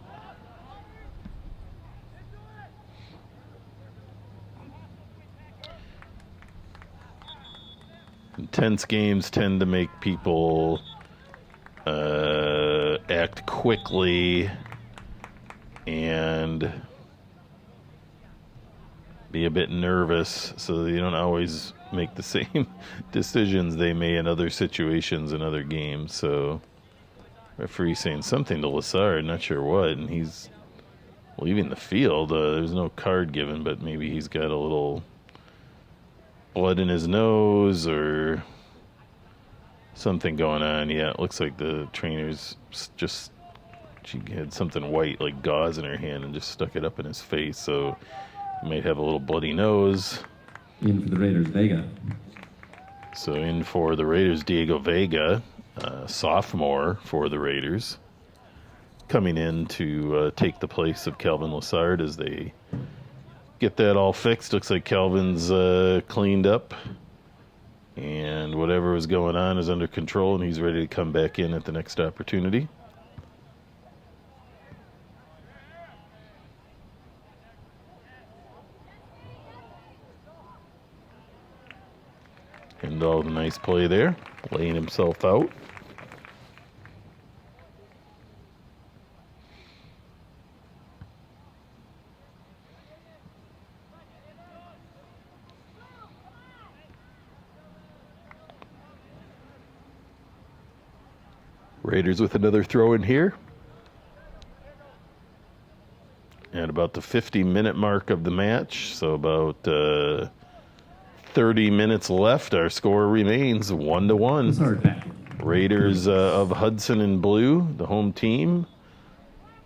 Intense games tend to make people act quickly and be a bit nervous, so they don't always make the same decisions they may in other situations in other games. So referee saying something to Lassard, not sure what, and he's leaving the field. There's no card given, but maybe he's got a little blood in his nose or something going on. Yeah, it looks like the trainer's just, she had something white like gauze in her hand and just stuck it up in his face, so he might have a little bloody nose. In for the Raiders, Vega. So in for the Raiders, Diego Vega, sophomore for the Raiders, coming in to take the place of Calvin Lassard as they get that all fixed. Looks like Calvin's cleaned up, and whatever was going on is under control, and he's ready to come back in at the next opportunity. And all the nice play there, laying himself out. Raiders with another throw in here. At about the 50-minute mark of the match, so about 30 minutes left. Our score remains 1-1. Raiders of Hudson in blue, the home team,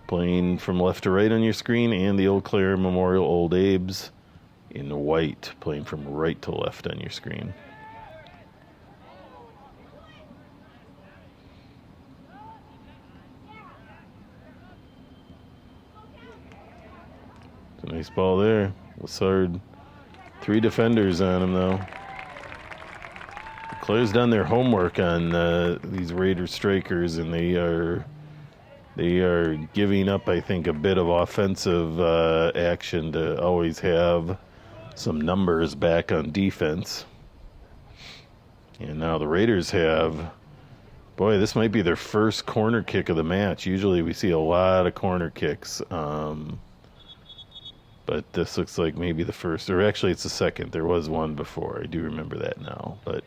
playing from left to right on your screen, and the Eau Claire Memorial Old Abes in white, playing from right to left on your screen. It's a nice ball there. Lassard, 3 defenders on him, though. Claire's done their homework on these Raiders strikers, and they are giving up, I think, a bit of offensive action to always have some numbers back on defense. And now the Raiders have, boy, this might be their first corner kick of the match. Usually we see a lot of corner kicks. But this looks like maybe the first, or actually it's the second. There was one before. I do remember that now. But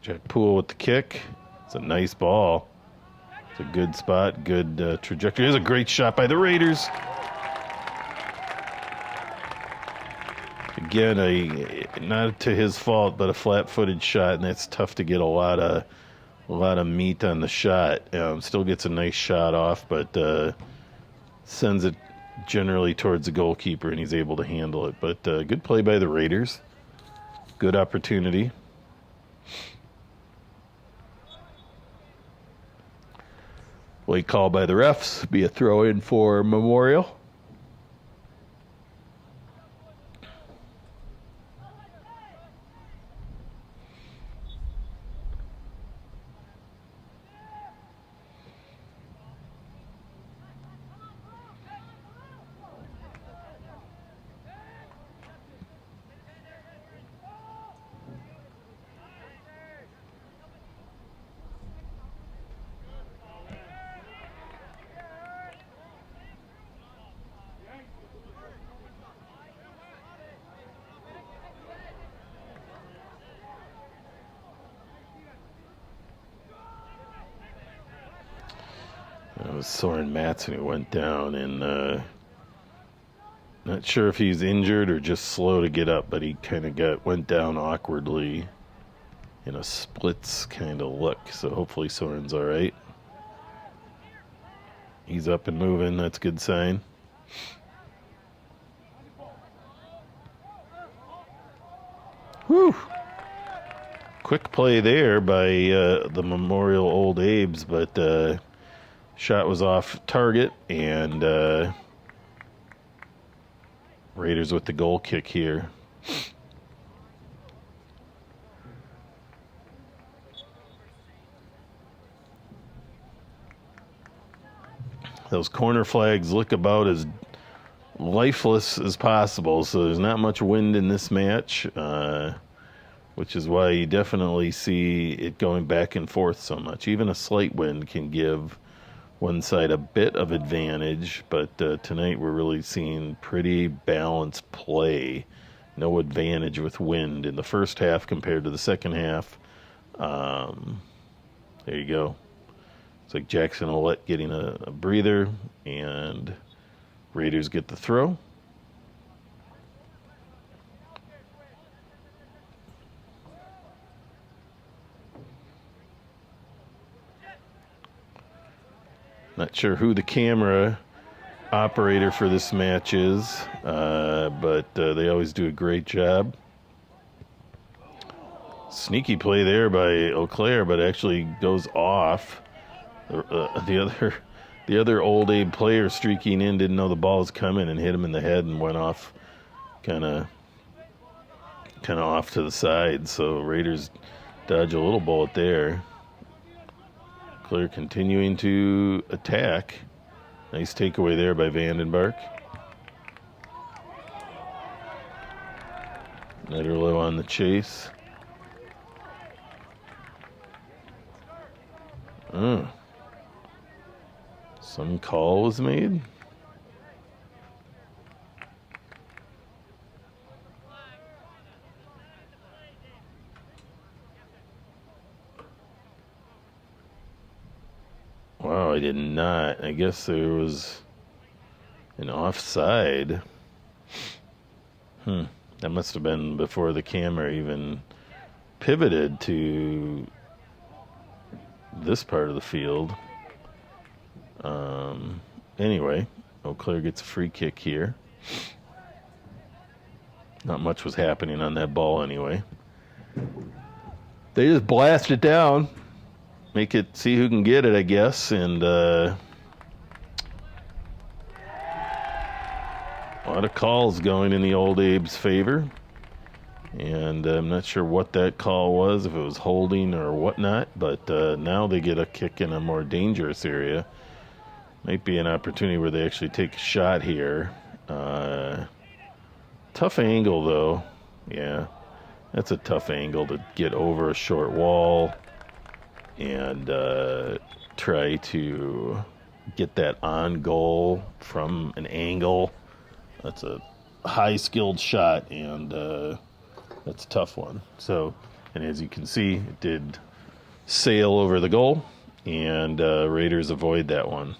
Jack Poole with the kick. It's a nice ball. It's a good spot, good trajectory. Here's a great shot by the Raiders. Again, not to his fault, but a flat-footed shot, and that's tough to get a lot of meat on the shot. Still gets a nice shot off, but sends it generally towards the goalkeeper, and he's able to handle it. But good play by the Raiders. Good opportunity. Late call by the refs. Be a throw in for Memorial. was Soren Matson who went down, and not sure if he's injured or just slow to get up, but he kind of went down awkwardly in a splits kind of look. So hopefully Soren's all right. He's up and moving. That's a good sign. Whew. Quick play there by the Memorial Old Abes, but shot was off target, and Raiders with the goal kick here. Those corner flags look about as lifeless as possible, so there's not much wind in this match, which is why you definitely see it going back and forth so much. Even a slight wind can give one side a bit of advantage, but tonight we're really seeing pretty balanced play. No advantage with wind in the first half compared to the second half. There you go. It's like Jackson Ouellette getting a breather, and Raiders get the throw. Not sure who the camera operator for this match is, but they always do a great job. Sneaky play there by Eau Claire, but actually goes off. The other Old Abe player streaking in didn't know the ball was coming and hit him in the head and went off kind of off to the side. So Raiders dodge a little bullet there. Claire continuing to attack. Nice takeaway there by Vandenberg. Netterlow on the chase. Some call was made. Wow, I did not. I guess there was an offside. That must have been before the camera even pivoted to this part of the field. Anyway, Eau Claire gets a free kick here. Not much was happening on that ball anyway. They just blast it down. Make it see who can get it, I guess. And a lot of calls going in the Old Abe's favor. And I'm not sure what that call was, if it was holding or whatnot. But now they get a kick in a more dangerous area. Might be an opportunity where they actually take a shot here. Tough angle, though. Yeah, that's a tough angle to get over a short wall and try to get that on goal from an angle. That's a high-skilled shot, and that's a tough one. So, and as you can see, it did sail over the goal, and Raiders avoid that one.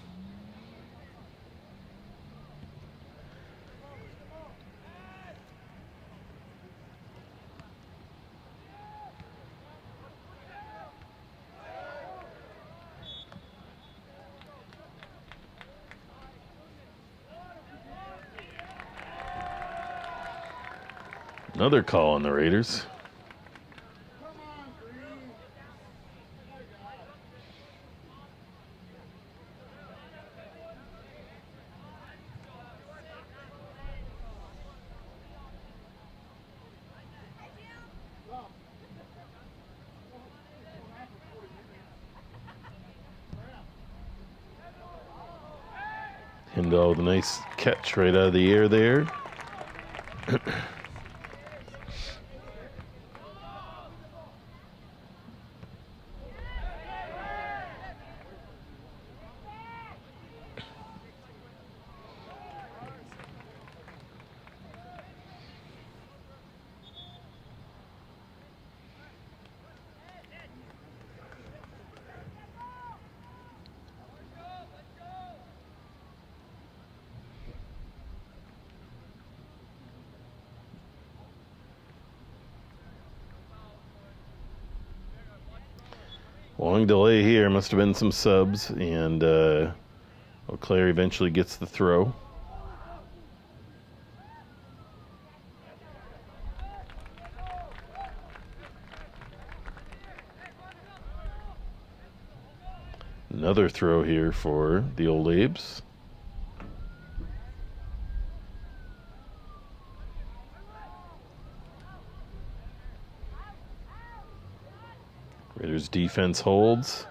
Another call on the Raiders. Hindall with a nice catch right out of the air there. Long delay here. Must have been some subs, and Eau Claire eventually gets the throw. Another throw here for the Old Abes. Raiders defense holds.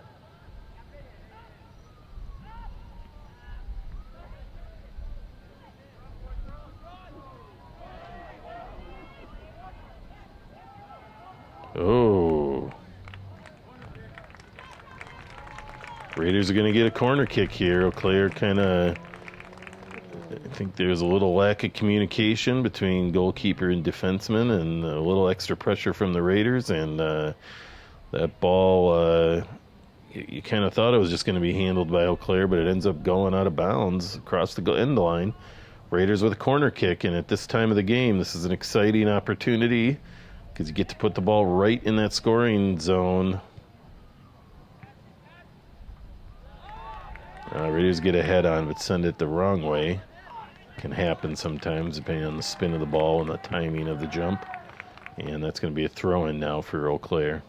Oh. Raiders are going to get a corner kick here. Eau Claire I think there's a little lack of communication between goalkeeper and defenseman, and a little extra pressure from the Raiders, and that ball, you kind of thought it was just going to be handled by Eau Claire, but it ends up going out of bounds across the end line. Raiders with a corner kick, and at this time of the game, this is an exciting opportunity because you get to put the ball right in that scoring zone. Raiders get a head on, but send it the wrong way. Can happen sometimes depending on the spin of the ball and the timing of the jump. And that's going to be a throw-in now for Eau Claire.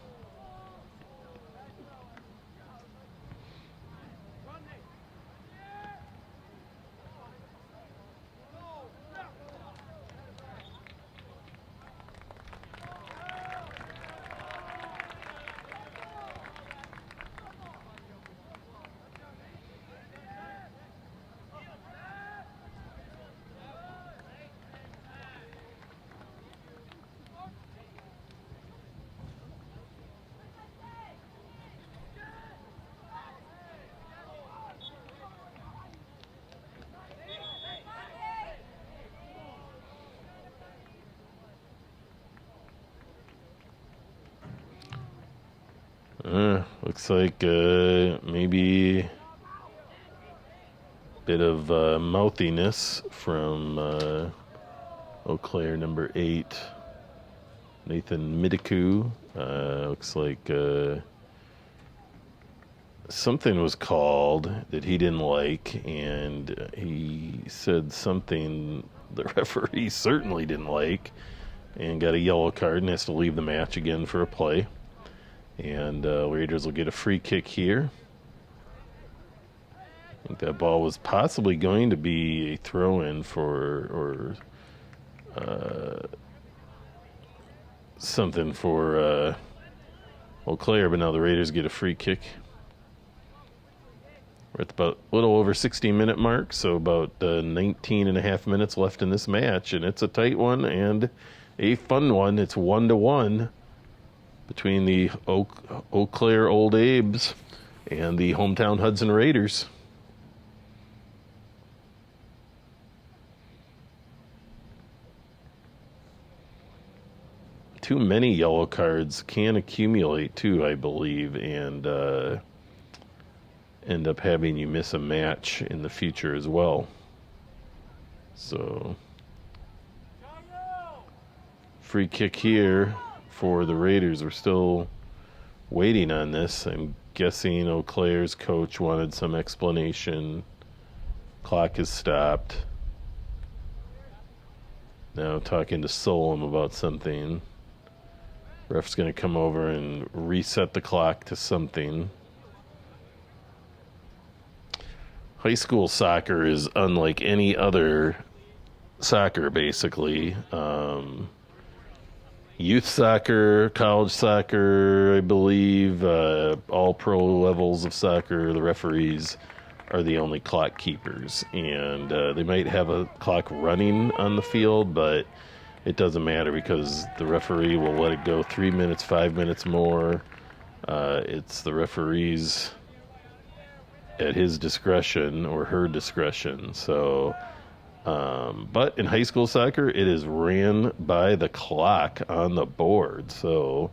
Looks like maybe a bit of mouthiness from Eau Claire number 8, Nathan Midiku. Looks like something was called that he didn't like, and he said something the referee certainly didn't like, and got a yellow card and has to leave the match again for a play. And Raiders will get a free kick here. I think that ball was possibly going to be a throw-in for something for Eau Claire, but now the Raiders get a free kick. We're at about a little over 16-minute mark, so about 19 and a half minutes left in this match, and it's a tight one and a fun one. It's 1-1. Between the Eau Claire Old Abes and the hometown Hudson Raiders. Too many yellow cards can accumulate too, I believe, and end up having you miss a match in the future as well. So, free kick here for the Raiders. We're still waiting on this. I'm guessing Eau Claire's coach wanted some explanation. Clock is stopped. Now talking to Solom about something. Ref's going to come over and reset the clock to something. High school soccer is unlike any other soccer, basically. Youth soccer, college soccer, I believe, all pro levels of soccer, the referees are the only clock keepers. And they might have a clock running on the field, but it doesn't matter because the referee will let it go 3 minutes, 5 minutes more. It's the referee's at his discretion or her discretion. So, but in high school soccer, it is ran by the clock on the board. So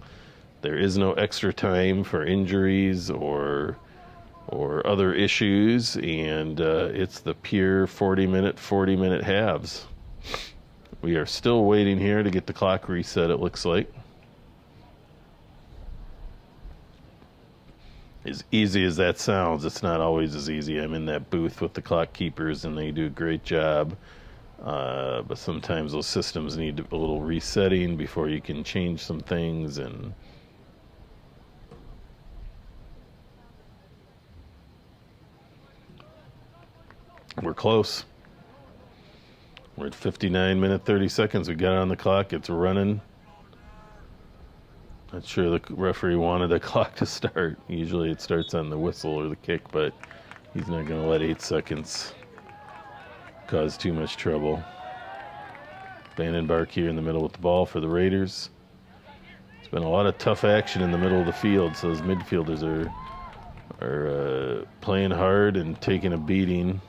there is no extra time for injuries or other issues, and it's the pure 40-minute halves. We are still waiting here to get the clock reset, it looks like. As easy as that sounds, it's not always as easy. I'm in that booth with the clock keepers, and they do a great job. But sometimes those systems need a little resetting before you can change some things. And we're close. We're at 59 minutes 30 seconds. We got it on the clock. It's running. Not sure the referee wanted the clock to start. Usually it starts on the whistle or the kick, but he's not going to let 8 seconds cause too much trouble. Vandenbark here in the middle with the ball for the Raiders. It's been a lot of tough action in the middle of the field, so those midfielders are playing hard and taking a beating.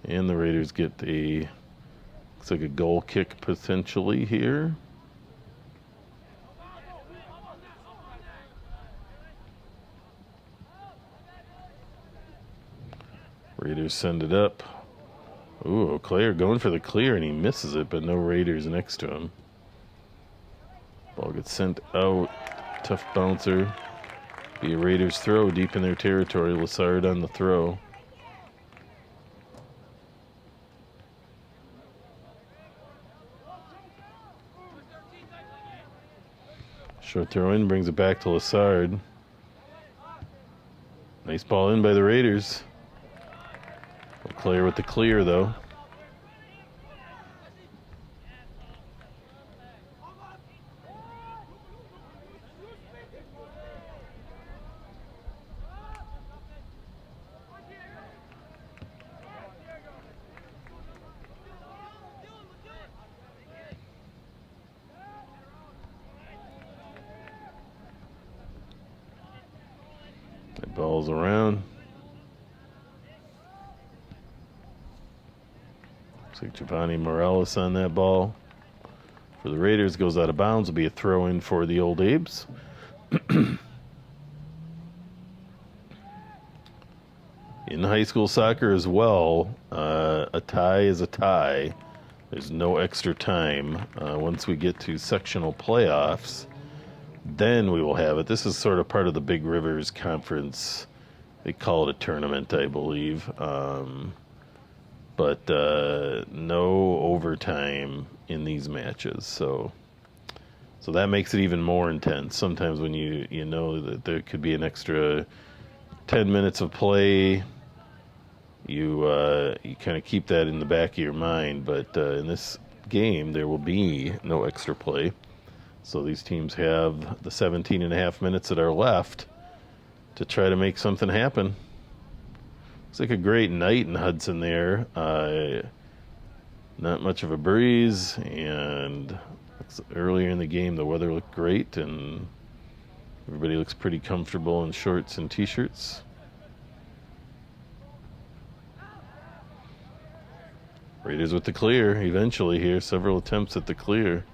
And the Raiders get looks like a goal kick potentially here. Raiders send it up. Ooh, O'Clair going for the clear, and he misses it, but no Raiders next to him. Ball gets sent out. Tough bouncer. Be a Raiders throw deep in their territory. Lassard on the throw. Short throw in, brings it back to Lassard. Nice ball in by the Raiders. O'Clair with the clear, though. That ball's around. Looks like Giovanni Morales on that ball. For the Raiders, goes out of bounds. Will be a throw in for the Old Abes. In high school soccer as well, a tie is a tie. There's no extra time. Once we get to sectional playoffs, then we will have it. This is sort of part of the Big Rivers Conference. They call it a tournament, I believe. But no overtime in these matches. So that makes it even more intense. Sometimes when you know that there could be an extra 10 minutes of play, you kind of keep that in the back of your mind. But in this game, there will be no extra play. So these teams have the 17 and a half minutes that are left to try to make something happen. Looks like a great night in Hudson there. Not much of a breeze, and earlier in the game the weather looked great, and everybody looks pretty comfortable in shorts and t-shirts. Raiders with the clear eventually here. Several attempts at the clear.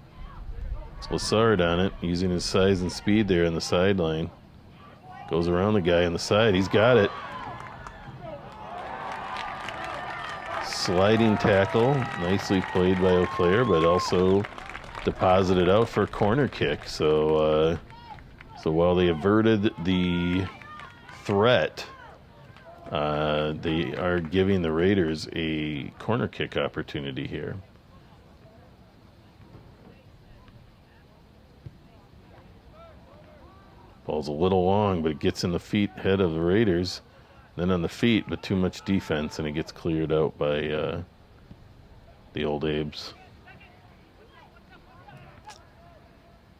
It's Lassard on it, using his size and speed there on the sideline. Goes around the guy on the side. He's got it. Sliding tackle. Nicely played by O'Clair, but also deposited out for a corner kick. So while they averted the threat, they are giving the Raiders a corner kick opportunity here. Ball's a little long, but it gets in the head of the Raiders. Then on the feet, but too much defense, and it gets cleared out by the Old Abes.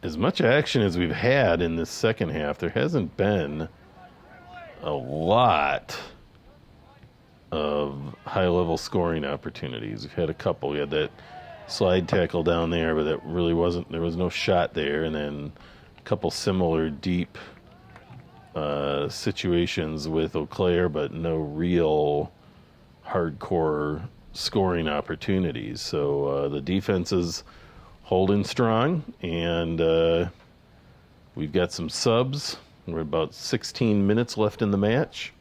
As much action as we've had in this second half, there hasn't been a lot of high-level scoring opportunities. We've had a couple. We had that slide tackle down there, but that really wasn't. There was no shot there, and then a couple similar deep situations with O'Clair, but no real hardcore scoring opportunities. So the defense is holding strong, and We've got some subs. We're about 16 minutes left in the match.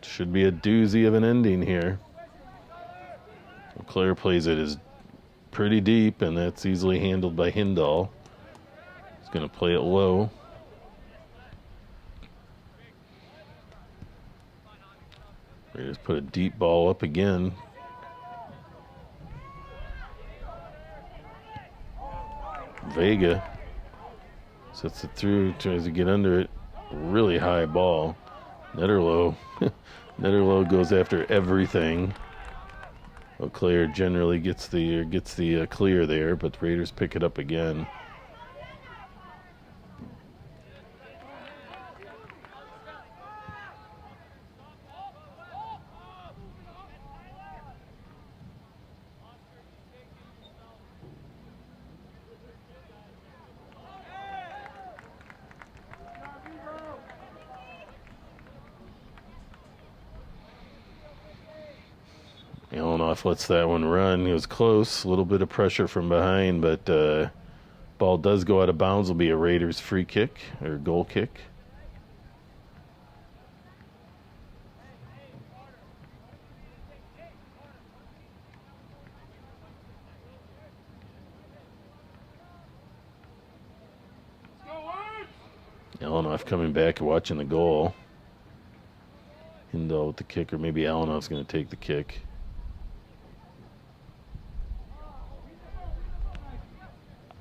Should be a doozy of an ending here. Claire plays it as pretty deep, and that's easily handled by Hindall. He's going to play it low. Raiders put a deep ball up again. Vega sets it through, tries to get under it. Really high ball. Netterlow. Netterlow goes after everything. Eau Claire generally gets the clear there, but the Raiders pick it up again. Alanoff lets that one run. He was close. A little bit of pressure from behind, but ball does go out of bounds. Will be a Raiders free kick or goal kick. Alanoff coming back and watching the goal. Hindall with the kick, or maybe Alanoff's going to take the kick.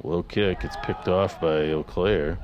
Low kick. It's picked off by Eau Claire.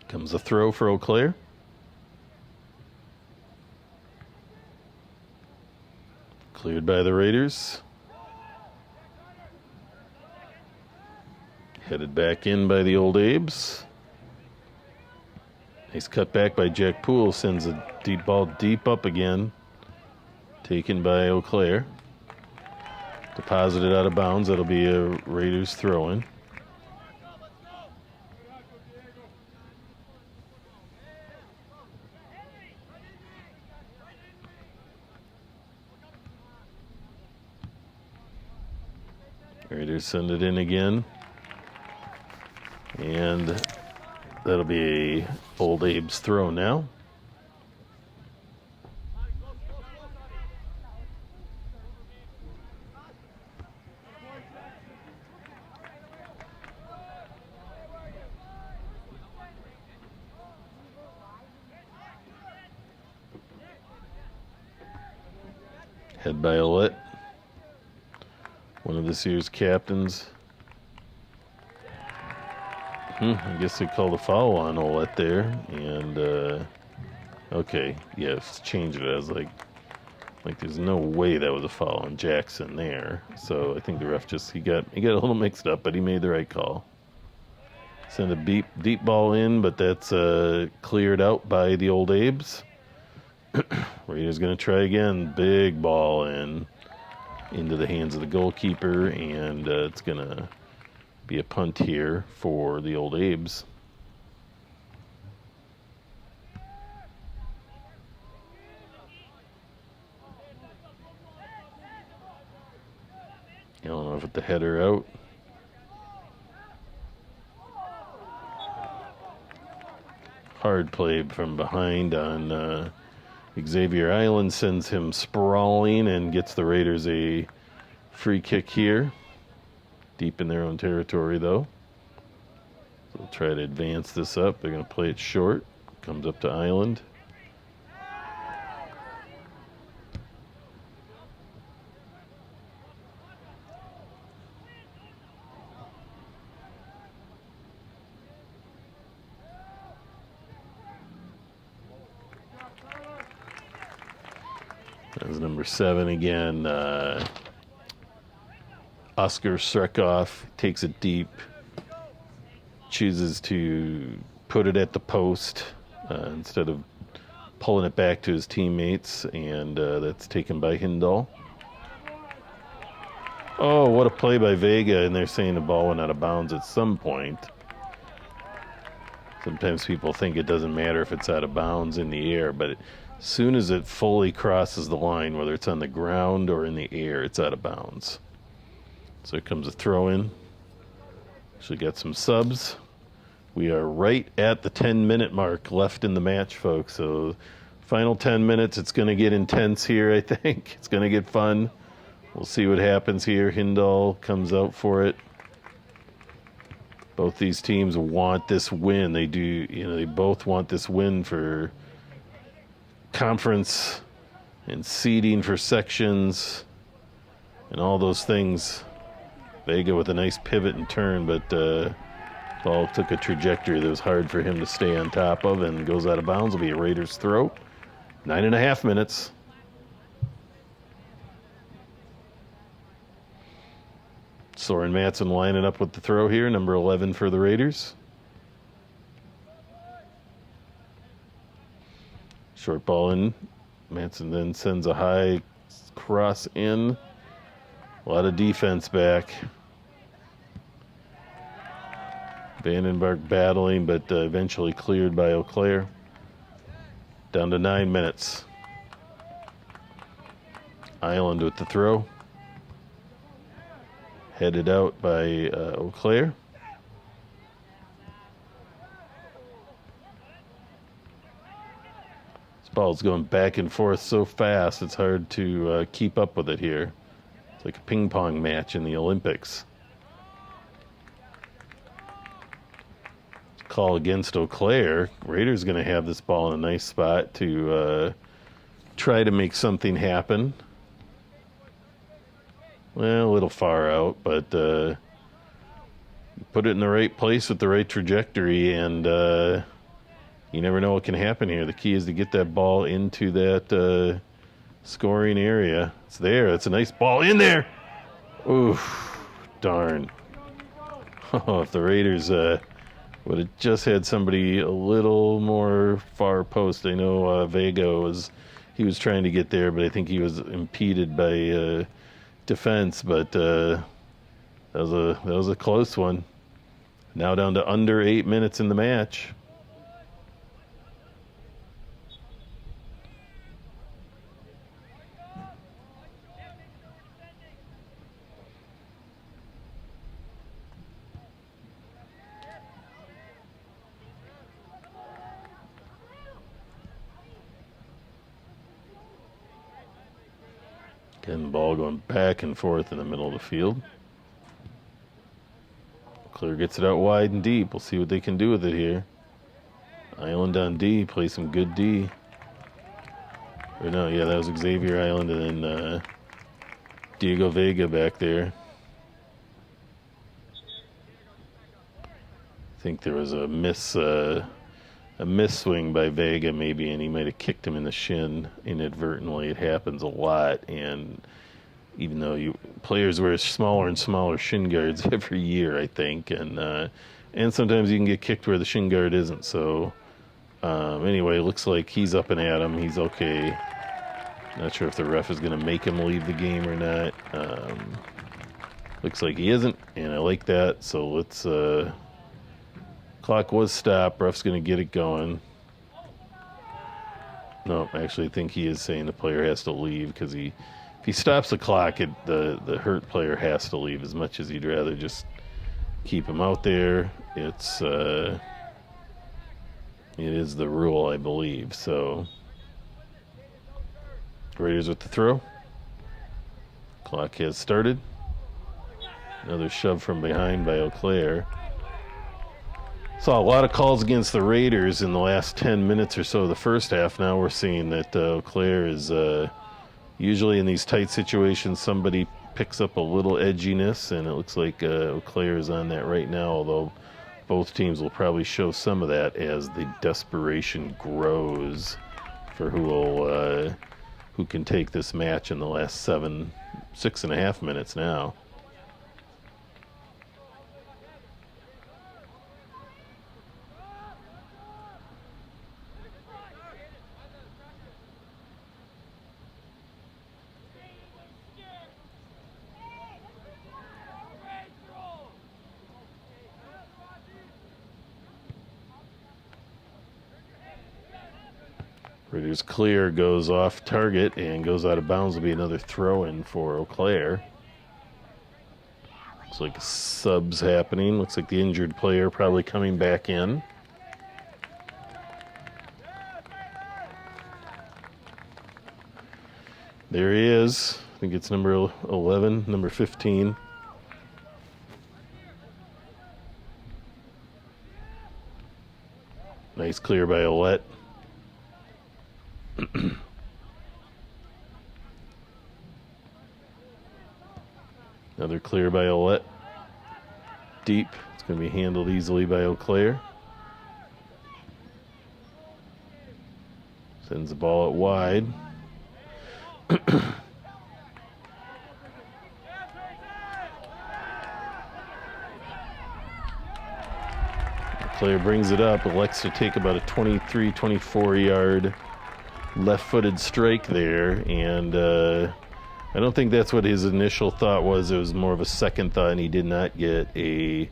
Comes a throw for Eau Claire. Cleared by the Raiders. Headed back in by the Old Abes. Nice cut back by Jack Poole. Sends a deep ball deep up again. Taken by Eau Claire. Deposited out of bounds. That'll be a Raiders throw-in. Raiders send it in again. And that'll be a Old Abe's throw now. Head by Olet. One of this year's captains. I guess they called a foul on Olet there. And, okay, yes, change it. I was like there's no way that was a foul on Jackson there. So I think the ref he got a little mixed up, but he made the right call. Send a deep ball in, but that's cleared out by the Old Abes. Raiders going to try again. Big ball into the hands of the goalkeeper, and it's going to be a punt here for the Old Abes. Ilanoff with the header out. Hard play from behind on Xavier Island, sends him sprawling and gets the Raiders a free kick here. Deep in their own territory, though. So they'll try to advance this up. They're going to play it short. Comes up to Island. That was number 7 again. Oscar Srekov takes it deep, chooses to put it at the post instead of pulling it back to his teammates, and that's taken by Hindal. Oh, what a play by Vega, and they're saying the ball went out of bounds at some point. Sometimes people think it doesn't matter if it's out of bounds in the air, but as soon as it fully crosses the line, whether it's on the ground or in the air, it's out of bounds. So here comes a throw in. Actually got some subs. We are right at the 10-minute mark left in the match, folks. So final 10 minutes, it's going to get intense here, I think. It's going to get fun. We'll see what happens here. Hindal comes out for it. Both these teams want this win. They do, they both want this win for conference and seeding for sections and all those things. Vega with a nice pivot and turn, but ball took a trajectory that was hard for him to stay on top of and goes out of bounds. Will be a Raiders throw. 9.5 minutes. Soren Matson lining up with the throw here, number 11 for the Raiders. Short ball in. Matson then sends a high cross in. A lot of defense back. Vandenberg battling, but eventually cleared by Eau Claire. Down to 9 minutes. Island with the throw. Headed out by Eau Claire. This ball's going back and forth so fast, it's hard to keep up with it here. It's like a ping pong match in the Olympics. Call against Eau Claire. Raiders going to have this ball in a nice spot to try to make something happen. Well, a little far out, but put it in the right place with the right trajectory, and you never know what can happen here. The key is to get that ball into that scoring area. It's there. It's a nice ball in there. Oof, darn. Oh, if the Raiders would have just had somebody a little more far post. I know Vega was trying to get there, but I think he was impeded by defense, but that was a close one. Now down to under 8 minutes in the match. Again, the ball going back and forth in the middle of the field. Clear gets it out wide and deep. We'll see what they can do with it here. Island on D, play some good D. Or no, yeah, that was Xavier Island, and then Diego Vega back there. I think there was a miss swing by Vega maybe, and he might have kicked him in the shin inadvertently. It happens a lot, and even though players wear smaller and smaller shin guards every year, I think, and sometimes you can get kicked where the shin guard isn't. So anyway, looks like he's up and at him. He's okay. Not sure if the ref is going to make him leave the game or not. Looks like he isn't, and I like that. So let's. Clock was stopped. Ref's going to get it going. No, actually, I think he is saying the player has to leave because if he stops the clock, the hurt player has to leave. As much as he'd rather just keep him out there, it is the rule, I believe. So, Raiders with the throw. Clock has started. Another shove from behind by Eau Claire. Saw a lot of calls against the Raiders in the last 10 minutes or so of the first half. Now we're seeing that Eau Claire is usually in these tight situations, somebody picks up a little edginess, and it looks like Eau Claire is on that right now, although both teams will probably show some of that as the desperation grows for who will who can take this match in the last 6.5 minutes now. Raiders clear, goes off target and goes out of bounds. Will be another throw in for Eau Claire. Looks like subs happening. Looks like the injured player probably coming back in. There he is. I think it's number 11, number 15. Nice clear by Ouellette. Another clear by Ouellette. Deep. It's going to be handled easily by Eau Claire. Sends the ball out wide. Claire brings it up, elects to take about a 23, 24-yard left-footed strike there, and I don't think that's what his initial thought was. It was more of a second thought, and he did not get you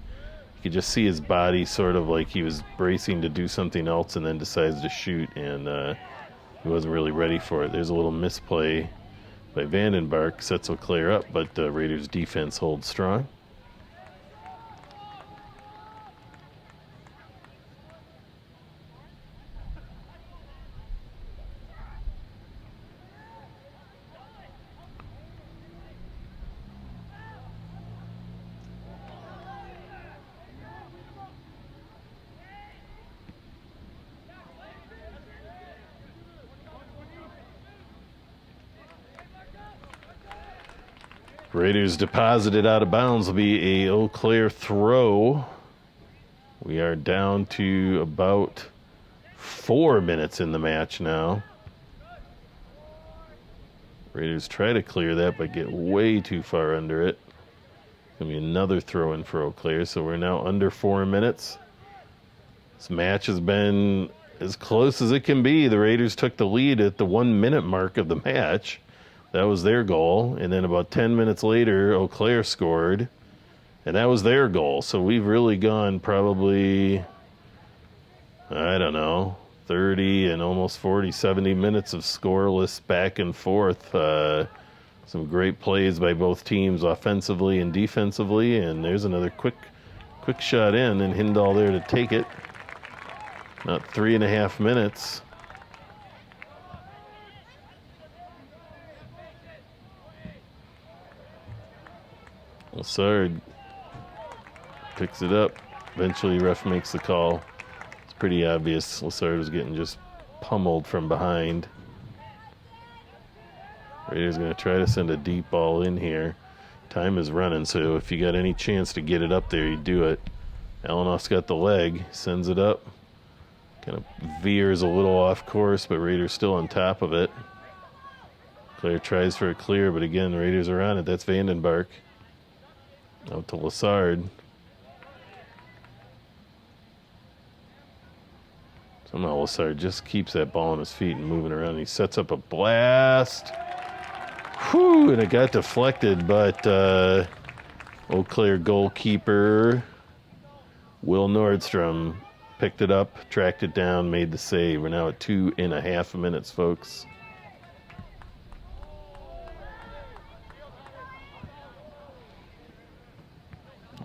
could just see his body sort of like he was bracing to do something else and then decides to shoot, and he wasn't really ready for it. There's a little misplay by Vandenberg, sets Eau Claire up, but Raiders defense holds strong. Raiders deposited out of bounds. Will be a Eau Claire throw. We are down to about 4 minutes in the match now. Raiders try to clear that, but get way too far under it. Gonna be another throw in for Eau Claire, so we're now under 4 minutes. This match has been as close as it can be. The Raiders took the lead at the 1 minute mark of the match. That was their goal. And then about 10 minutes later, Eau Claire scored. And that was their goal. So we've really gone probably, I don't know, 30 and almost 40, 70 minutes of scoreless back and forth. Some great plays by both teams offensively and defensively. And there's another quick shot in, and Hindall there to take it. Not 3.5 minutes. Lassard picks it up. Eventually, ref makes the call. It's pretty obvious Lassard was getting just pummeled from behind. Raiders going to try to send a deep ball in here. Time is running, so if you got any chance to get it up there, you do it. Alanoff's got the leg, sends it up. Kind of veers a little off course, but Raiders still on top of it. Claire tries for a clear, but again, the Raiders are on it. That's Vandenberg. Out to Lassard. Somehow Lassard just keeps that ball on his feet and moving around. He sets up a blast. Whew, and it got deflected, but Eau Claire goalkeeper Will Nordstrom picked it up, tracked it down, made the save. We're now at 2.5 minutes, folks.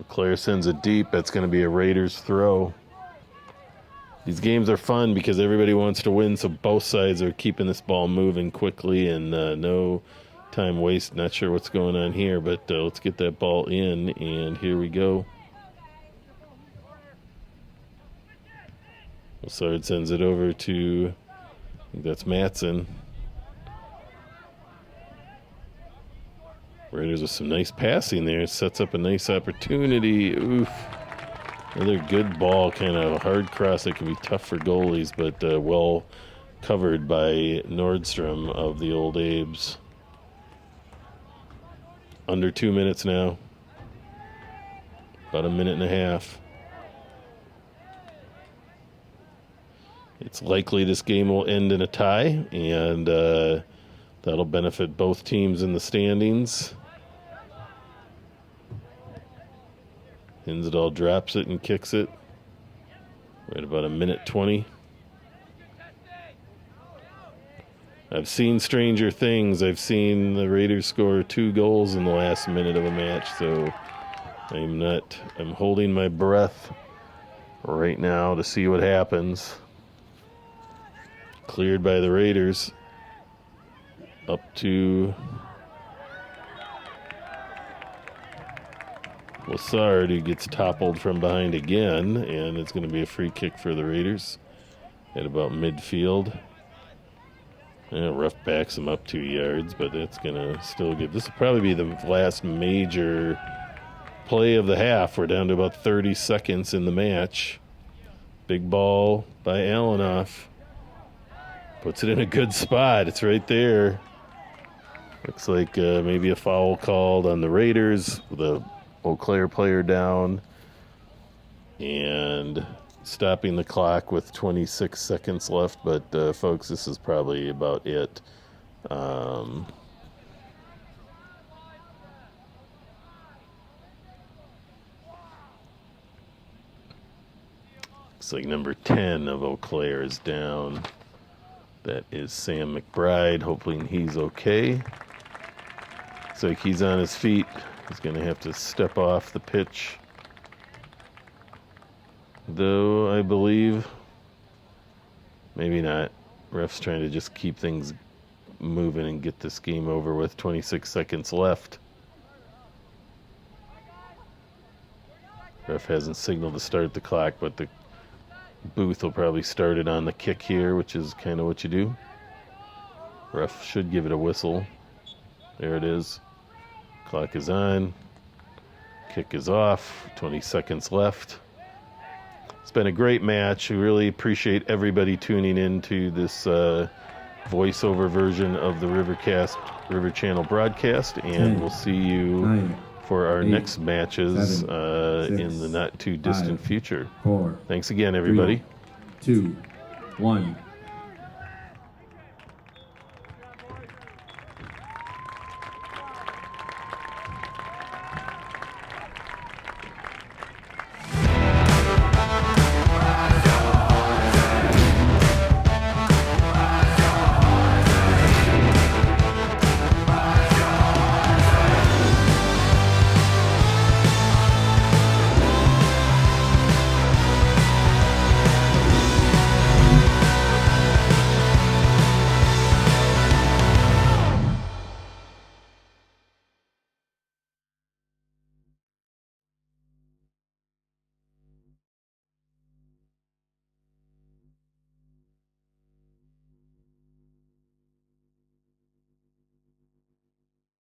Claire sends it deep. That's going to be a Raiders throw. These games are fun because everybody wants to win, so both sides are keeping this ball moving quickly and no time waste. Not sure what's going on here, but let's get that ball in, and here we go. Lassard sends it over to, I think that's Matson. Raiders with some nice passing there. Sets up a nice opportunity. Oof. Another good ball, kind of a hard cross that can be tough for goalies, but well covered by Nordstrom of the old Abes. Under 2 minutes now. About a minute and a half. It's likely this game will end in a tie, and that'll benefit both teams in the standings. Hinsdall drops it and kicks it. Right about a minute 20. I've seen stranger things. I've seen the Raiders score 2 goals in the last minute of a match, so I'm holding my breath right now to see what happens. Cleared by the Raiders. Up to Lassard, who gets toppled from behind again, and it's going to be a free kick for the Raiders at about midfield. Yeah, Ruff backs him up 2 yards, but that's going to still get... This will probably be the last major play of the half. We're down to about 30 seconds in the match. Big ball by Alanoff. Puts it in a good spot. It's right there. Looks like maybe a foul called on the Raiders with a Eau Claire player down. And stopping the clock with 26 seconds left. But, folks, this is probably about it. Looks like number 10 of Eau Claire is down. That is Sam McBride. Hopefully he's okay. Looks like he's on his feet. He's going to have to step off the pitch. Though, I believe, maybe not. Ref's trying to just keep things moving and get this game over with. 26 seconds left. Ref hasn't signaled to start the clock, but the booth will probably start it on the kick here, which is kind of what you do. Ref should give it a whistle. There it is. Clock is on. Kick is off. 20 seconds left. It's been a great match. We really appreciate everybody tuning in to this voiceover version of the River Channel broadcast, and we'll see you for our next matches in the not too distant future. 4. Thanks again, everybody. 3, 2, 1.